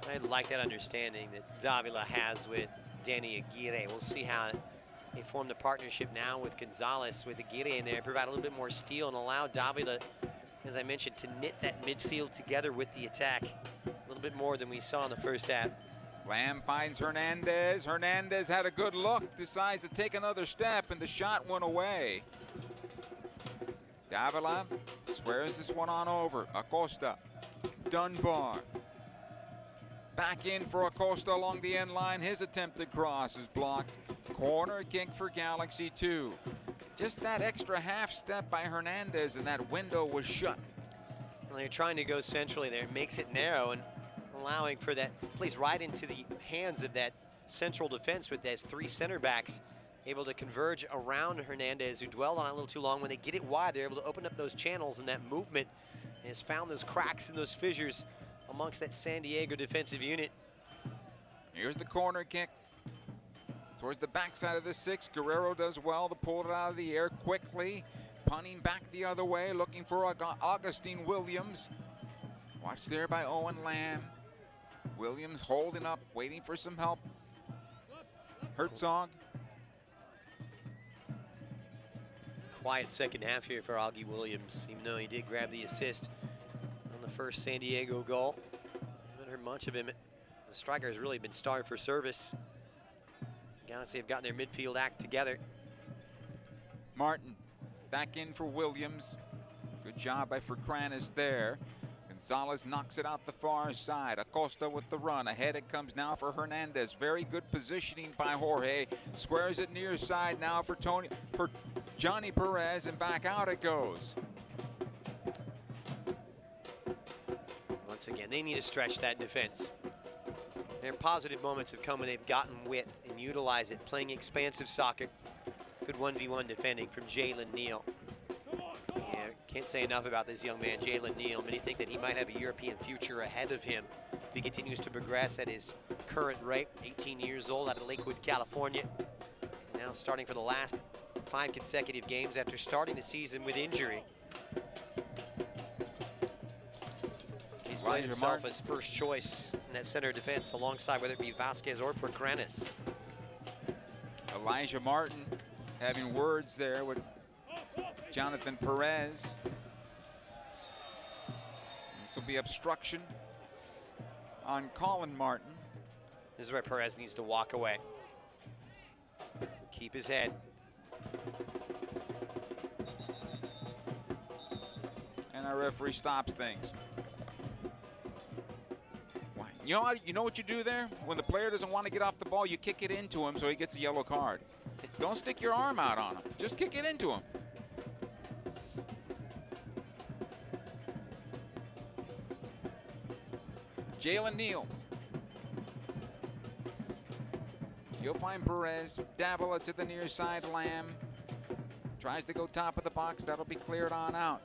I like that understanding that Davila has with Danny Aguirre. We'll see how they form the partnership now with Gonzalez, with Aguirre in there, provide a little bit more steel and allow Davila, as I mentioned, to knit that midfield together with the attack a little bit more than we saw in the first half. Lamb finds Hernandez. Hernandez had a good look, decides to take another step, and the shot went away. Davila squares this one on over. Acosta, Dunbar. Back in for Acosta along the end line. His attempted cross is blocked. Corner kick for Galaxy 2. Just that extra half step by Hernandez and that window was shut. Well, they're trying to go centrally there. It makes it narrow and allowing for that. Plays right into the hands of that central defense with those three center backs able to converge around Hernandez, who dwelled on it a little too long. When they get it wide, they're able to open up those channels, and that movement has found those cracks and those fissures amongst that San Diego defensive unit. Here's the corner kick towards the backside of the 6. Guerrero does well to pull it out of the air quickly, punting back the other way, looking for Augustine Williams. Watched there by Owen Lamb. Williams holding up, waiting for some help. Herzog. Quiet second half here for Augie Williams, even though he did grab the assist on the first San Diego goal. Haven't heard much of him. The striker has really been starved for service. Galaxy have gotten their midfield act together. Martin back in for Williams. Good job by Ferkranis there. Gonzalez knocks it out the far side. Acosta with the run. Ahead it comes now for Hernandez. Very good positioning by Jorge. Squares it near side now for Johnny Perez, and back out it goes. Once again, they need to stretch that defense. Their positive moments have come when they've gotten width and utilized it, playing expansive soccer. Good 1v1 defending from Jalen Neal. Yeah, can't say enough about this young man, Jalen Neal. Many think that he might have a European future ahead of him if he continues to progress at his current rate. 18 years old out of Lakewood, California. Now starting for the last 5 consecutive games after starting the season with injury. He's played himself as first choice in that center defense alongside whether it be Vasquez or Ferkranis. Elijah Martin having words there with Jonathan Perez. This will be obstruction on Colin Martin. This is where Perez needs to walk away. Keep his head. And our referee stops things. You know what you do there? When the player doesn't want to get off the ball, you kick it into him so he gets a yellow card. Don't stick your arm out on him. Just kick it into him. Jalen Neal. You'll find Perez. Davila to the near side. Lamb tries to go top of the box. That'll be cleared on out.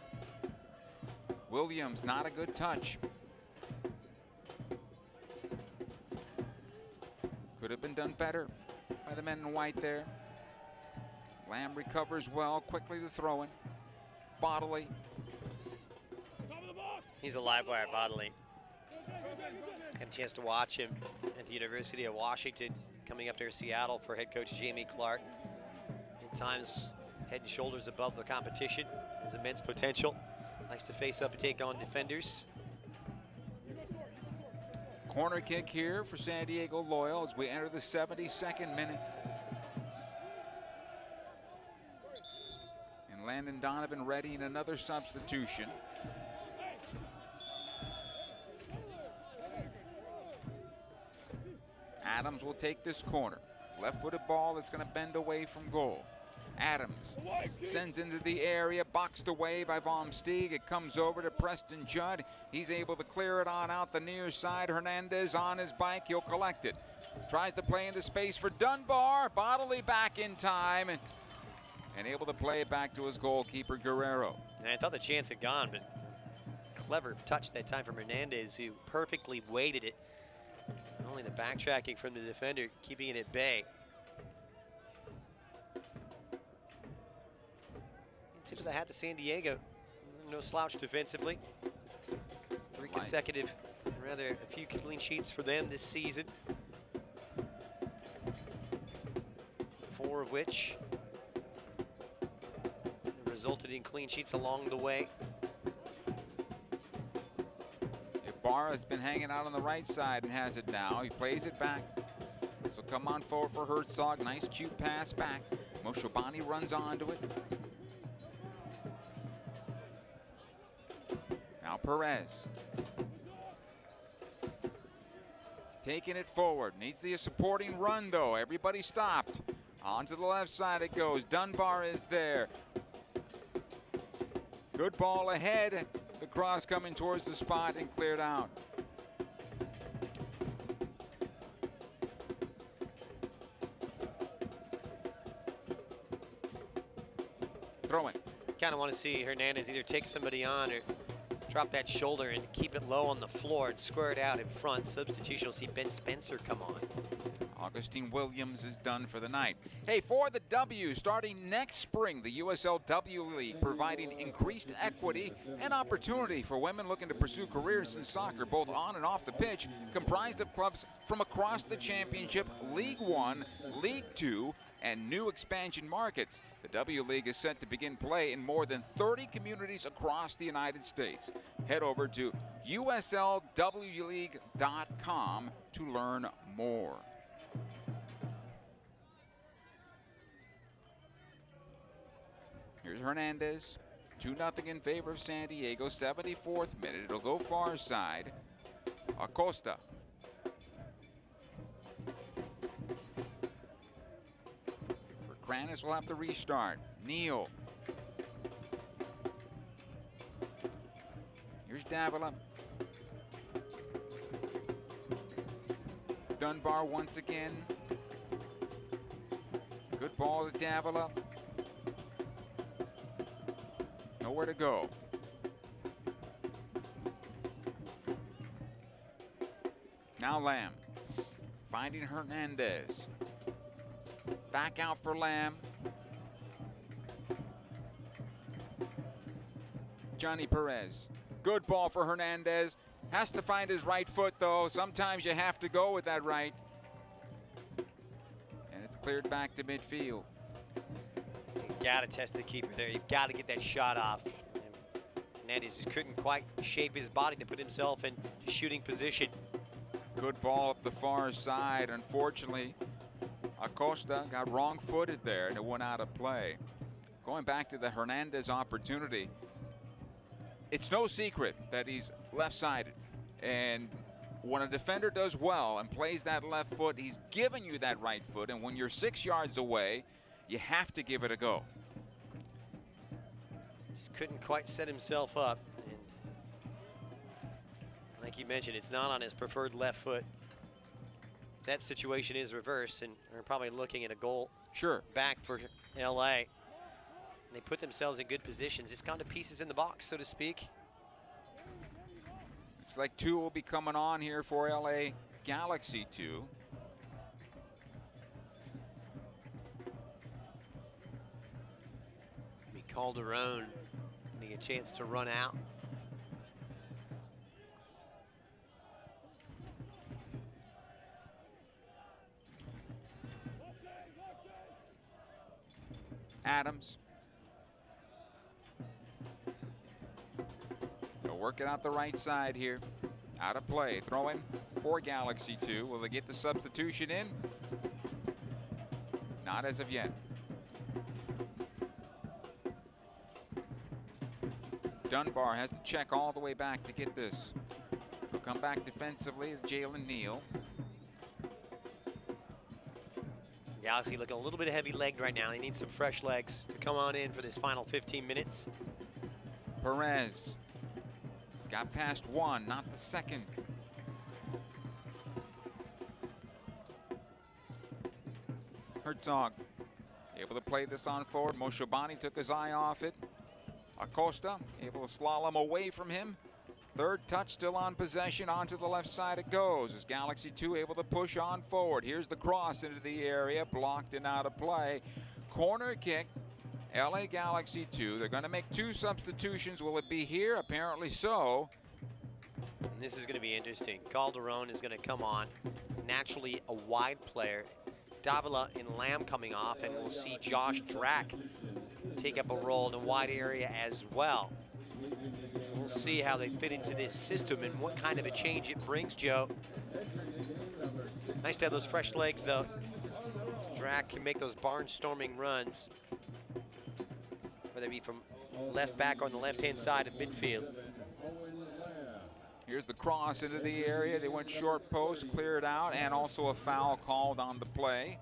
Williams, not a good touch. Could have been done better by the men in white there. Lamb recovers well, quickly to throw in. Bodley. He's a live wire, Bodley. Had a chance to watch him at the University of Washington, coming up to Seattle for head coach Jamie Clark. At times, head and shoulders above the competition. Has immense potential. Likes to face up and take on defenders. Corner kick here for San Diego Loyal as we enter the 72nd minute. And Landon Donovan ready in another substitution. Adams will take this corner. Left-footed ball that's going to bend away from goal. Adams sends into the area, boxed away by Vom Steeg. It comes over to Preston Judd. He's able to clear it on out the near side. Hernandez on his bike. He'll collect it. Tries to play into space for Dunbar. Bodley back in time and able to play it back to his goalkeeper, Guerrero. And I thought the chance had gone, but clever touch that time from Hernandez, who perfectly weighted it. Only the backtracking from the defender, keeping it at bay. Tip of the hat to San Diego. No slouch defensively. 3 consecutive, rather a few clean sheets for them this season. 4 of which resulted in clean sheets along the way. Ibarra has been hanging out on the right side and has it now. He plays it back. So come on forward for Herzog. Nice cute pass back. Moshobani runs onto it. Now Perez. Taking it forward. Needs the supporting run though. Everybody stopped. Onto the left side it goes. Dunbar is there. Good ball ahead. The cross coming towards the spot and cleared out. Throwing. Kind of want to see Hernandez either take somebody on or drop that shoulder and keep it low on the floor and square it out in front. Substitution, you'll see Ben Spencer come on. Augustine Williams is done for the night. Hey, for the W, starting next spring, the USLW League providing increased equity and opportunity for women looking to pursue careers in soccer, both on and off the pitch, comprised of clubs from across the championship, League One, League Two, and new expansion markets. The W League is set to begin play in more than 30 communities across the United States. Head over to uslwleague.com to learn more. Here's Hernandez. 2-0 in favor of San Diego. 74th minute. It'll go far side. Acosta. For Kranis will have to restart. Neal. Here's Davila. Dunbar once again. Good ball to Davila. Nowhere to go. Now Lamb. Finding Hernandez. Back out for Lamb. Johnny Perez. Good ball for Hernandez. Has to find his right foot though. Sometimes you have to go with that right. And it's cleared back to midfield. You got to test the keeper there. You've got to get that shot off. Hernandez just couldn't quite shape his body to put himself in shooting position. Good ball up the far side. Unfortunately, Acosta got wrong-footed there and it went out of play. Going back to the Hernandez opportunity, it's no secret that he's left-sided. And when a defender does well and plays that left foot, he's giving you that right foot, and when you're 6 yards away, you have to give it a go. Just couldn't quite set himself up. And like you mentioned, it's not on his preferred left foot. That situation is reversed, and we're probably looking at a goal back for LA. And they put themselves in good positions. It's gone to pieces in the box, so to speak. Looks like 2 will be coming on here for LA Galaxy 2. Calderon getting a chance to run out. Adams. They'll work it out the right side here. Out of play. Throwing for Galaxy 2. Will they get the substitution in? Not as of yet. Dunbar has to check all the way back to get this. He'll come back defensively, Jalen Neal. Galaxy looking a little bit heavy-legged right now. They need some fresh legs to come on in for this final 15 minutes. Perez got past 1, not the second. Herzog able to play this on forward. Moshobani took his eye off it. Acosta able to slalom away from him. Third touch still on possession. Onto the left side it goes as Galaxy 2 able to push on forward. Here's the cross into the area, blocked and out of play. Corner kick, LA Galaxy 2. They're going to make 2 substitutions. Will it be here? Apparently so. And this is going to be interesting. Calderon is going to come on. Naturally a wide player. Davila and Lamb coming off, and we'll see Josh Drack take up a role in the wide area as well. So we'll see how they fit into this system and what kind of a change it brings, Joe. Nice to have those fresh legs, though. Drack can make those barnstorming runs, whether it be from left back or on the left-hand side of midfield. Here's the cross into the area. They went short post, cleared out, and also a foul called on the play.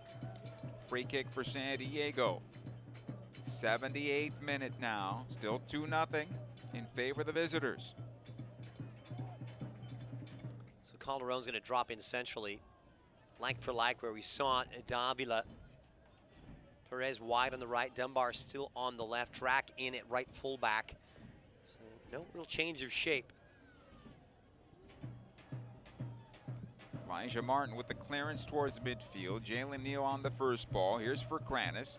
Free kick for San Diego. 78th minute now, still 2-0 in favor of the visitors. So Calderon's going to drop in centrally, like for like, where we saw Davila. Perez wide on the right, Dunbar still on the left, Drack in at right fullback. So no real change of shape. Elijah Martin with the clearance towards midfield. Jalen Neal on the first ball. Here's for Kranis.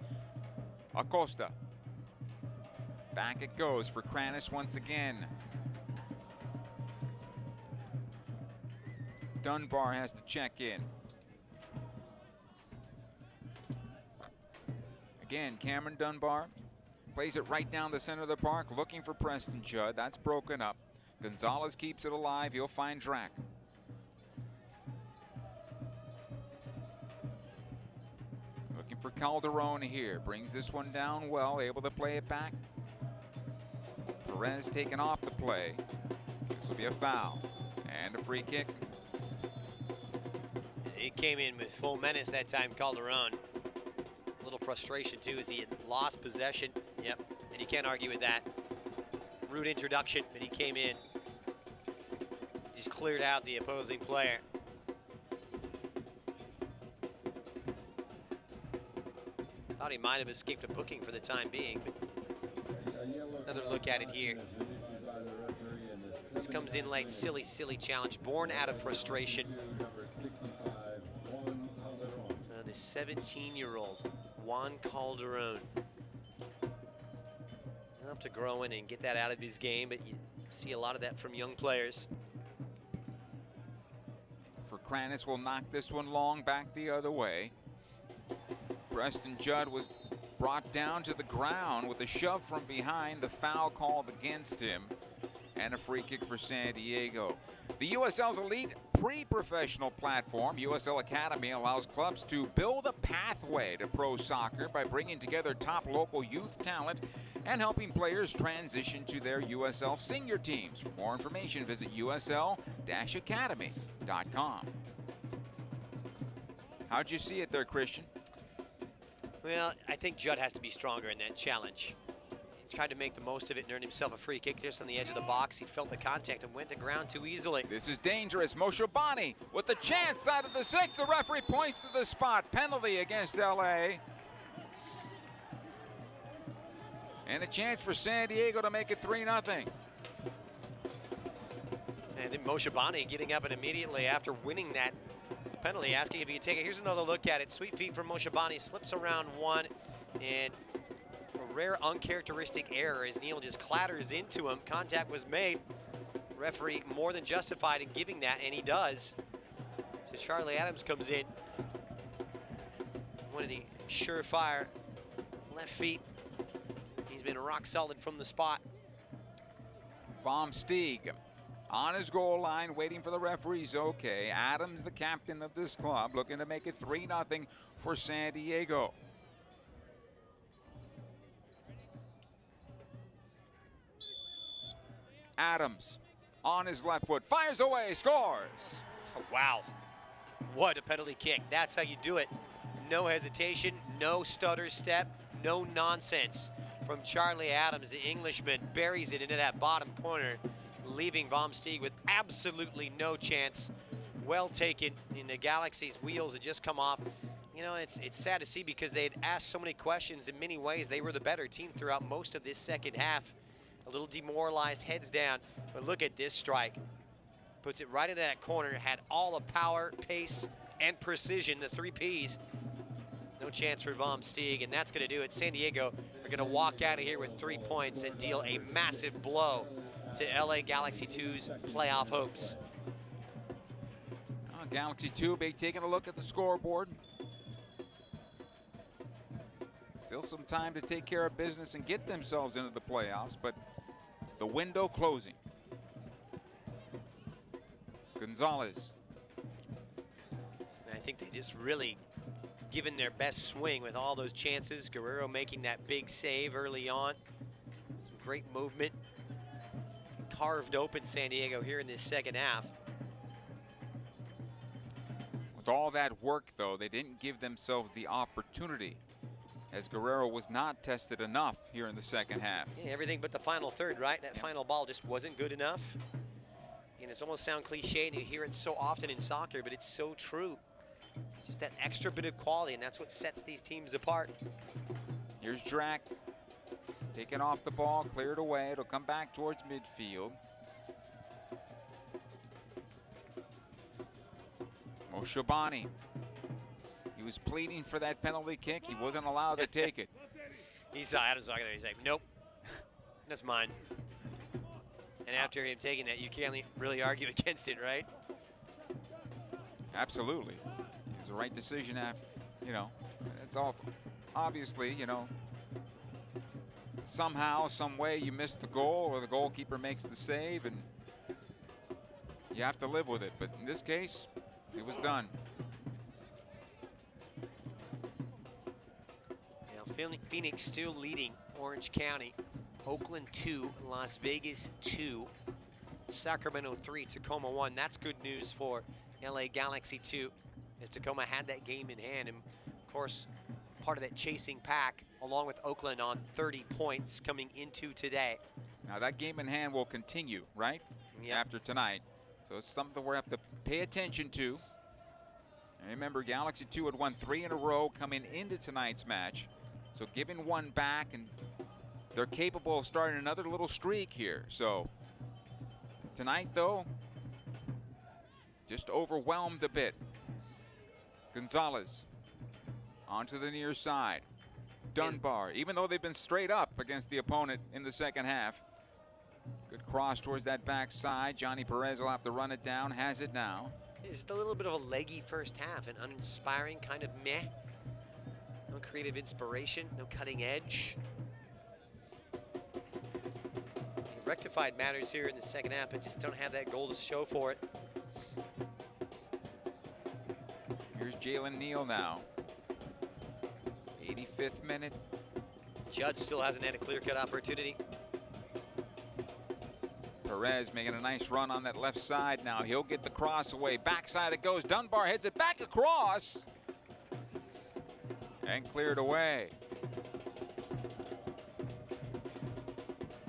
Acosta. Back it goes for Kranis once again. Dunbar has to check in. Again, Cameron Dunbar plays it right down the center of the park, looking for Preston Judd. That's broken up. Gonzalez keeps it alive. He'll find Drack. Looking for Calderon here. Brings this one down well, able to play it back. Perez taken off the play. This will be a foul and a free kick. He came in with full menace that time, Calderon. A little frustration too as he had lost possession. Yep, and you can't argue with that. Rude introduction, but he came in. Just cleared out the opposing player. Thought he might have escaped a booking for the time being, but another look at it here. This comes in late, silly challenge, born out of frustration. The 17-year-old Juan Calderon. He'll have to grow in and get that out of his game, but you see a lot of that from young players. For Kranis will knock this one long back the other way. Preston Judd was brought down to the ground with a shove from behind, the foul called against him, and a free kick for San Diego. The USL's elite pre-professional platform, USL Academy, allows clubs to build a pathway to pro soccer by bringing together top local youth talent and helping players transition to their USL senior teams. For more information, visit usl-academy.com. ESPN.com. How'd you see it there, Christian? Well, I think Judd has to be stronger in that challenge. He tried to make the most of it and earned himself a free kick just on the edge of the box. He felt the contact and went to ground too easily. This is dangerous. Moshobani with the chance side of the 6. The referee points to the spot. Penalty against LA. And a chance for San Diego to make it 3-0. And then Moshobani getting up and immediately after winning that penalty, asking if he could take it. Here's another look at it. Sweet feet from Moshobani, slips around one, and a rare uncharacteristic error as Neal just clatters into him. Contact was made. Referee more than justified in giving that, and he does. So Charlie Adams comes in. One of the surefire left feet. He's been rock solid from the spot. Vom Steeg on his goal line, waiting for the referee's okay. Adams, the captain of this club, looking to make it 3-0 for San Diego. Adams on his left foot, fires away, scores. Oh, wow, what a penalty kick. That's how you do it. No hesitation, no stutter step, no nonsense from Charlie Adams. The Englishman buries it into that bottom corner, leaving Vom Steeg with absolutely no chance. Well taken. In the Galaxy's wheels had just come off. You know, it's sad to see because they had asked so many questions. In many ways, they were the better team throughout most of this second half. A little demoralized, heads down. But look at this strike. Puts it right into that corner. Had all the power, pace, and precision, the 3 Ps. No chance for Vom Steeg, and that's going to do it. San Diego are going to walk out of here with 3 points and deal a massive blow to LA Galaxy 2's playoff hopes. Galaxy 2 be taking a look at the scoreboard. Still some time to take care of business and get themselves into the playoffs, but the window closing. Gonzalez. And I think they just really given their best swing with all those chances. Guerrero making that big save early on. Some great movement. Carved open San Diego here in this second half. With all that work, though, they didn't give themselves the opportunity, as Guerrero was not tested enough here in the second half. Yeah, everything but the final third, right? That final ball just wasn't good enough. And it's almost sound cliche, and you hear it so often in soccer, but it's so true. Just that extra bit of quality, and that's what sets these teams apart. Here's Drac, taking off the ball, cleared away. It'll come back towards midfield. Moshobani. He was pleading for that penalty kick. He wasn't allowed to take it. He saw Adams walking there. He's like, nope, that's mine. And after him taking that, you can't really argue against it, right? Absolutely. It was the right decision after, you know, it's all obviously, you know, somehow, some way you missed the goal or the goalkeeper makes the save and you have to live with it. But in this case, it was done. Now, Phoenix still leading Orange County. Oakland 2, Las Vegas 2, Sacramento 3, Tacoma 1. That's good news for LA Galaxy 2, as Tacoma had that game in hand. And of course, part of that chasing pack, along with Oakland on 30 points coming into today. Now that game in hand will continue, right? Yep. After tonight. So it's something we have to pay attention to. And remember, Galaxy 2 had won 3 in a row coming into tonight's match. So giving one back, and they're capable of starting another little streak here. So tonight, though, just overwhelmed a bit. Gonzalez onto the near side. Dunbar, even though they've been straight up against the opponent in the second half. Good cross towards that backside. Johnny Perez will have to run it down. Has it now. Just a little bit of a leggy first half, an uninspiring kind of meh. No creative inspiration, no cutting edge. Rectified matters here in the second half, but just don't have that goal to show for it. Here's Jalen Neal now. 85th minute. Judd still hasn't had a clear-cut opportunity. Perez making a nice run on that left side now. He'll get the cross away. Backside it goes. Dunbar heads it back across. And cleared away.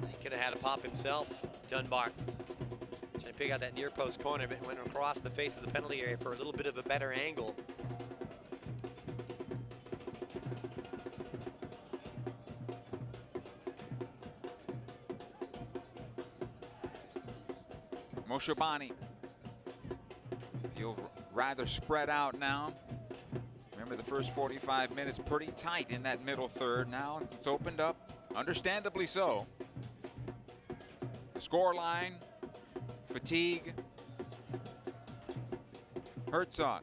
He could have had a pop himself, Dunbar. Trying to pick out that near post corner, but went across the face of the penalty area for a little bit of a better angle. Moshobani. Feel rather spread out now. Remember the first 45 minutes pretty tight in that middle third. Now it's opened up, understandably so. The score line, fatigue. Herzog.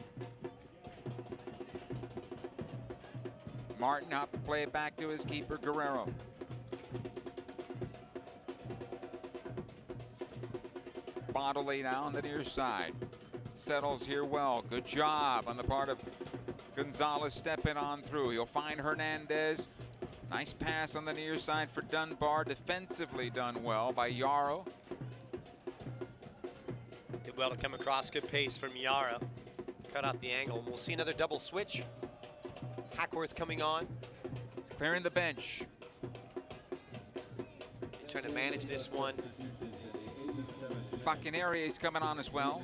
Martin have to play it back to his keeper, Guerrero. Bodily now on the near side. Settles here well. Good job on the part of Gonzalez stepping on through. He'll find Hernandez. Nice pass on the near side for Dunbar. Defensively done well by Yarrow. Did well to come across. Good pace from Yarrow. Cut off the angle. We'll see another double switch. Hackworth coming on. He's clearing the bench. He's trying to manage this one. Facchineri is coming on as well.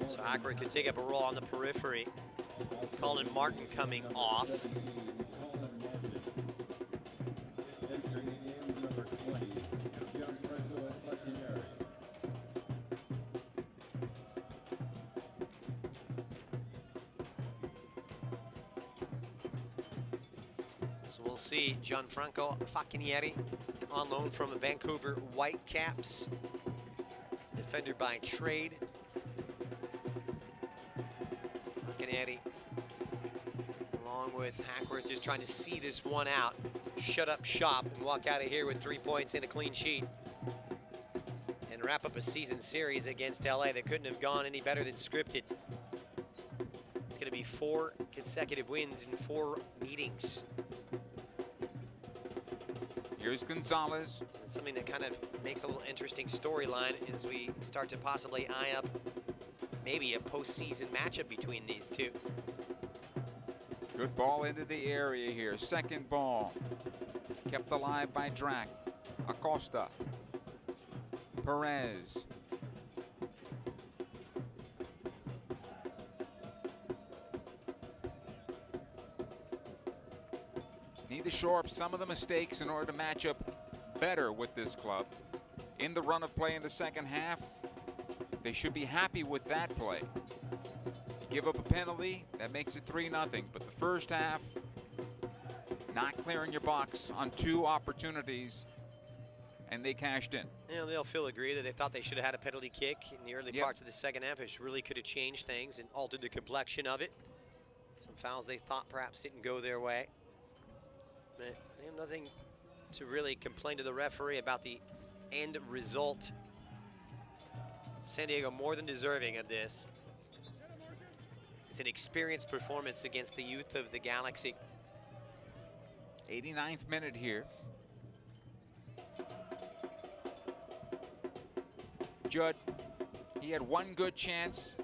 So Hackworth could take up a role on the periphery. Colin Martin coming off. So we'll see Gianfranco Facchineri on loan from the Vancouver Whitecaps. Defender by trade. Facchineri, along with Hackworth, just trying to see this one out, shut up shop, and walk out of here with 3 points and a clean sheet. And wrap up a season series against LA that couldn't have gone any better than scripted. It's going to be 4 consecutive wins in 4 meetings. Here's Gonzalez. It's something that kind of makes a little interesting storyline as we start to possibly eye up maybe a postseason matchup between these two. Good ball into the area here. Second ball. Kept alive by Drac. Acosta. Perez. Need to shore up some of the mistakes in order to match up better with this club. In the run of play in the second half, they should be happy with that play. You give up a penalty, that makes it 3-0. But the first half, not clearing your box on 2 opportunities, and they cashed in. You know, they'll feel agree that they thought they should have had a penalty kick in the early parts of the second half, which really could have changed things and altered the complexion of it. Some fouls they thought perhaps didn't go their way. But they have nothing to really complain to the referee about the end result. San Diego more than deserving of this. It's an experienced performance against the youth of the Galaxy. 89th minute here. Judd, he had one good chance.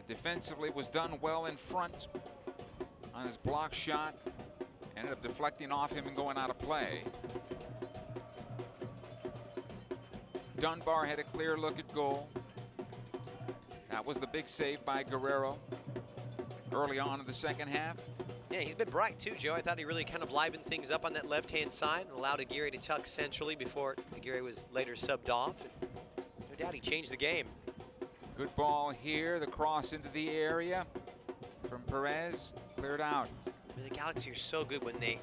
Defensively was done well in front on his block shot. Ended up deflecting off him and going out of play. Dunbar had a clear look at goal. That was the big save by Guerrero early on in the second half. Yeah, he's been bright too, Joe. I thought he really kind of livened things up on that left-hand side and allowed Aguirre to tuck centrally before Aguirre was later subbed off. No doubt he changed the game. Good ball here, the cross into the area from Perez, cleared out. The Galaxy are so good when they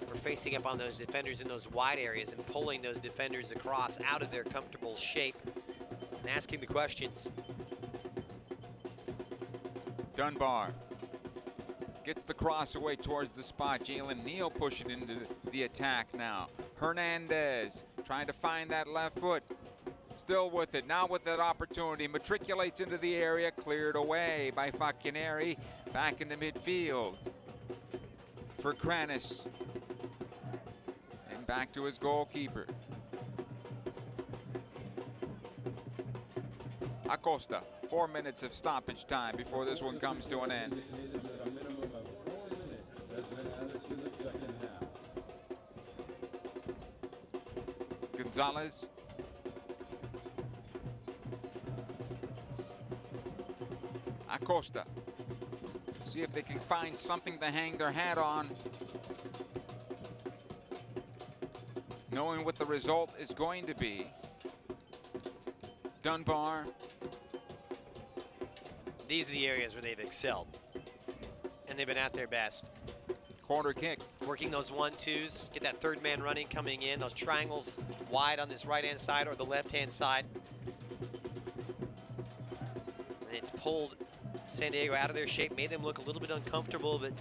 were facing up on those defenders in those wide areas and pulling those defenders across out of their comfortable shape and asking the questions. Dunbar gets the cross away towards the spot. Jalen Neal pushing into the attack now. Hernandez trying to find that left foot. Still with it, now with that opportunity. Matriculates into the area, cleared away by Facchineri. Back into midfield for Kranis. back to his goalkeeper. Acosta, 4 minutes of stoppage time before this one comes to an end. Gonzalez. Acosta. See if they can find something to hang their hat on, knowing what the result is going to be. Dunbar. These are the areas where they've excelled, and they've been at their best. Corner kick. Working those 1-2s, get that third man running, coming in, those triangles wide on this right-hand side or the left-hand side. And it's pulled San Diego out of their shape, made them look a little bit uncomfortable, but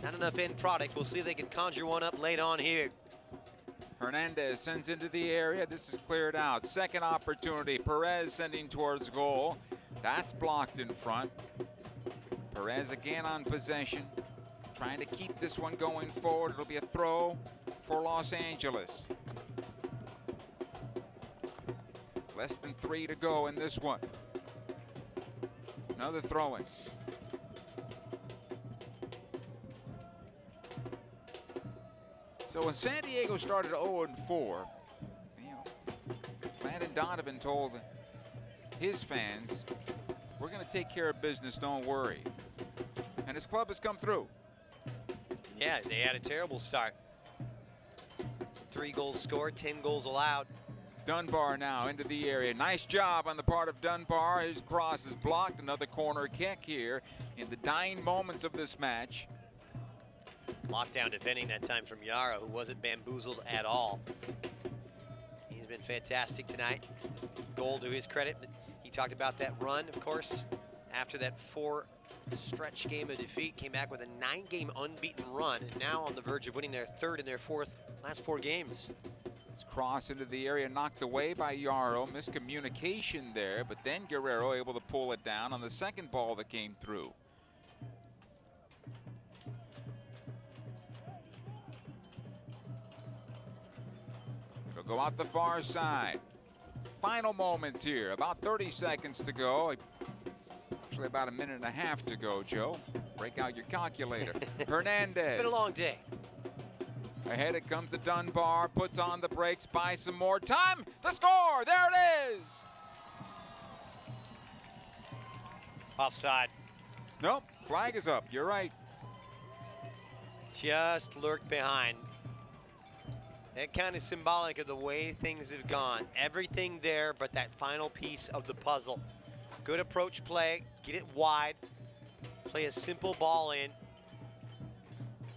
not enough end product. We'll see if they can conjure one up late on here. Hernandez sends into the area. This is cleared out. Second opportunity. Perez sending towards goal. That's blocked in front. Perez again on possession, trying to keep this one going forward. It'll be a throw for Los Angeles. Less than 3 to go in this one. Another throw-in. So when San Diego started 0-4, Landon Donovan told his fans, we're going to take care of business, don't worry. And his club has come through. Yeah, they had a terrible start. 3 goals scored, 10 goals allowed. Dunbar now into the area. Nice job on the part of Dunbar. His cross is blocked. Another corner kick here in the dying moments of this match. Lockdown defending that time from Yara, who wasn't bamboozled at all. He's been fantastic tonight. Goal to his credit. He talked about that run, of course, after that 4-stretch game of defeat, came back with a 9-game unbeaten run, and now on the verge of winning their third and their last 4 games. This cross into the area knocked away by Yarrow. Miscommunication there, but then Guerrero able to pull it down on the second ball that came through. It'll go out the far side. Final moments here, about 30 seconds to go. Actually about a minute and a half to go, Joe. Break out your calculator. Hernandez. It's been a long day. Ahead it comes to Dunbar, puts on the brakes, buys some more time. The score, there it is. Offside. Nope, flag is up, you're right. Just lurked behind. That kind of symbolic of the way things have gone. Everything there but that final piece of the puzzle. Good approach play, get it wide, play a simple ball in.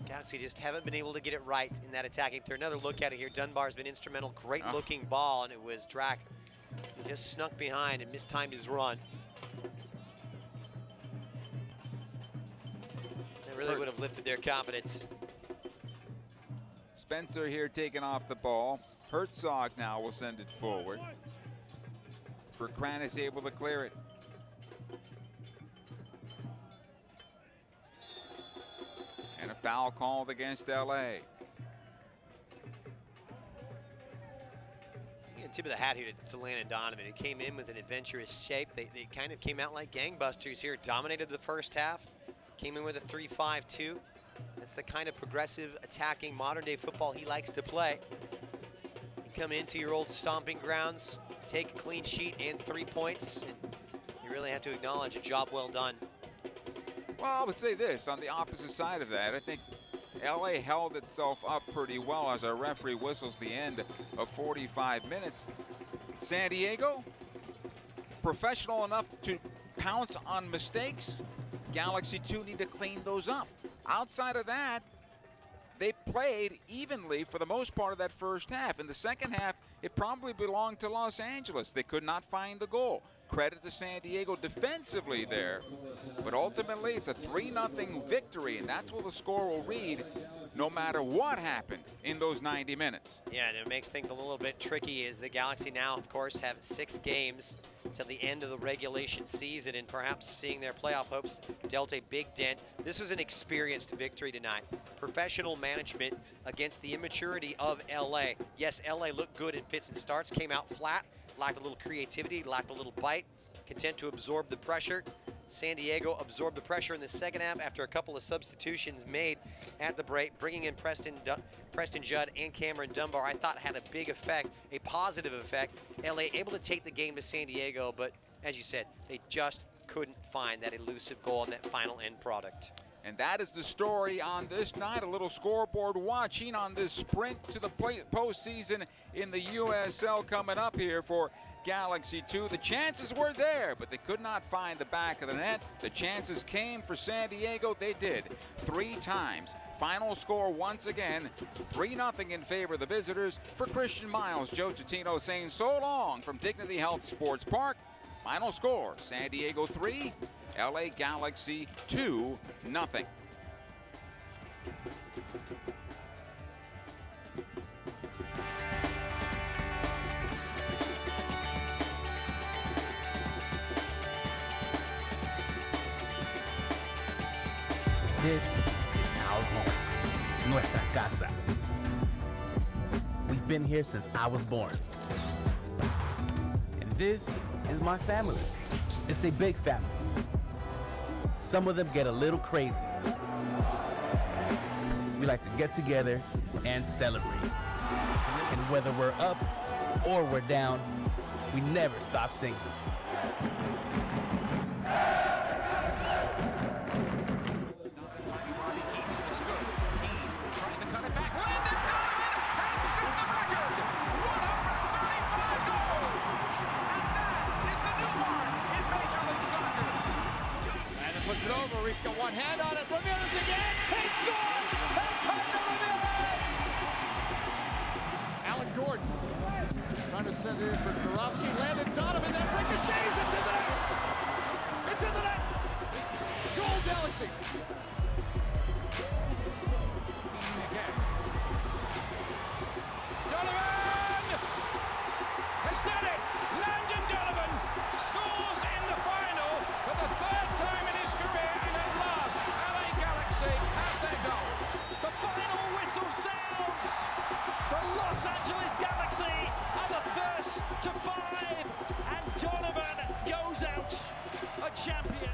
Galaxy just haven't been able to get it right in that attacking third. Another look at it here. Dunbar's been instrumental. Great looking ball, and it was Drac. He just snuck behind and mistimed his run. That really would have lifted their confidence. Spencer here taking off the ball. Herzog now will send it forward. Verkran is able to clear it. And a foul called against LA. Tip of the hat here to Landon Donovan, who came in with an adventurous shape. They kind of came out like gangbusters here, dominated the first half, came in with a 3-5-2. That's the kind of progressive, attacking, modern-day football he likes to play. You come into your old stomping grounds, take a clean sheet and 3 points, and you really have to acknowledge a job well done. Well, I would say this, on the opposite side of that, I think LA held itself up pretty well as our referee whistles the end of 45 minutes. San Diego, professional enough to pounce on mistakes. Galaxy 2 need to clean those up. Outside of that, they played evenly for the most part of that first half. In the second half, it probably belonged to Los Angeles. They could not find the goal. Credit to San Diego defensively there. But ultimately, it's a 3-0 victory, and that's what the score will read no matter what happened in those 90 minutes. Yeah, and it makes things a little bit tricky as the Galaxy now, of course, have 6 games to the end of the regulation season, and perhaps seeing their playoff hopes dealt a big dent. This was an experienced victory tonight. Professional management against the immaturity of LA. Yes, LA looked good in fits and starts, came out flat, lacked a little creativity, lacked a little bite, content to absorb the pressure. San Diego absorbed the pressure in the second half after a couple of substitutions made at the break, bringing in Preston Judd and Cameron Dunbar. I thought had a big effect, a positive effect. LA able to take the game to San Diego, but as you said, they just couldn't find that elusive goal in that final end product. And that is the story on this night. A little scoreboard watching on this sprint to the postseason in the USL coming up here for Galaxy 2. The chances were there, but they could not find the back of the net. The chances came for San Diego. They did 3 times. Final score once again, 3-0 in favor of the visitors. For Christian Miles, Joe Tutino saying so long from Dignity Health Sports Park. Final score, San Diego 3, LA Galaxy 2-0. This is our home, nuestra casa. We've been here since I was born. And this is my family. It's a big family. Some of them get a little crazy. We like to get together and celebrate. And whether we're up or we're down, we never stop singing. Puts it over. He's got one hand on it. Ramirez again. He scores! Ricardo Ramirez! Alan Gordon trying to send it in for Karofsky. Landon Donovan. That ricochets into the net. It's in the net. Goal Galaxy. Donovan has done it. Landon Donovan scores in the final for the 3rd time in his career, and at last, LA Galaxy have their goal. The final whistle sounds. The Los Angeles Galaxy are the first to 5, and Donovan goes out a champion.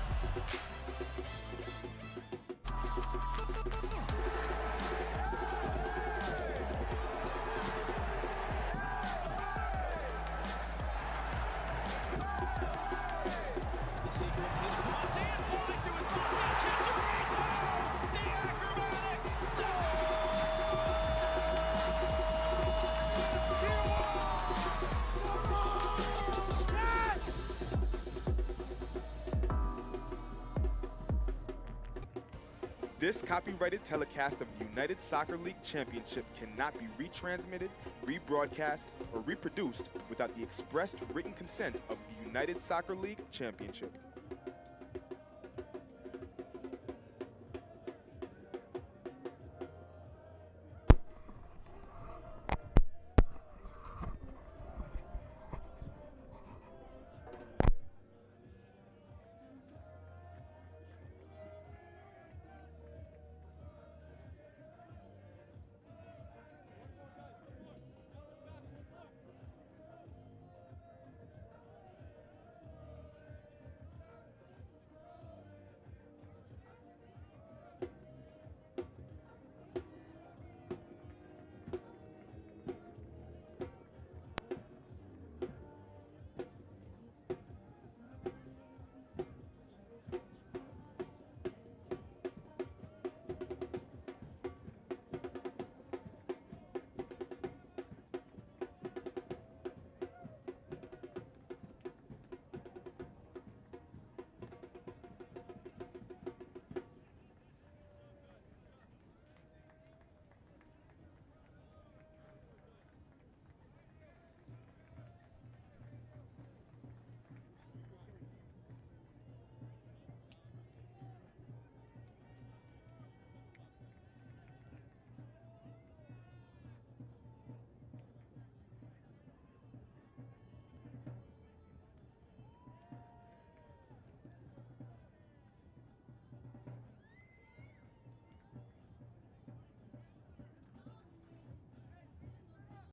This copyrighted telecast of the United Soccer League Championship cannot be retransmitted, rebroadcast, or reproduced without the expressed written consent of the United Soccer League Championship.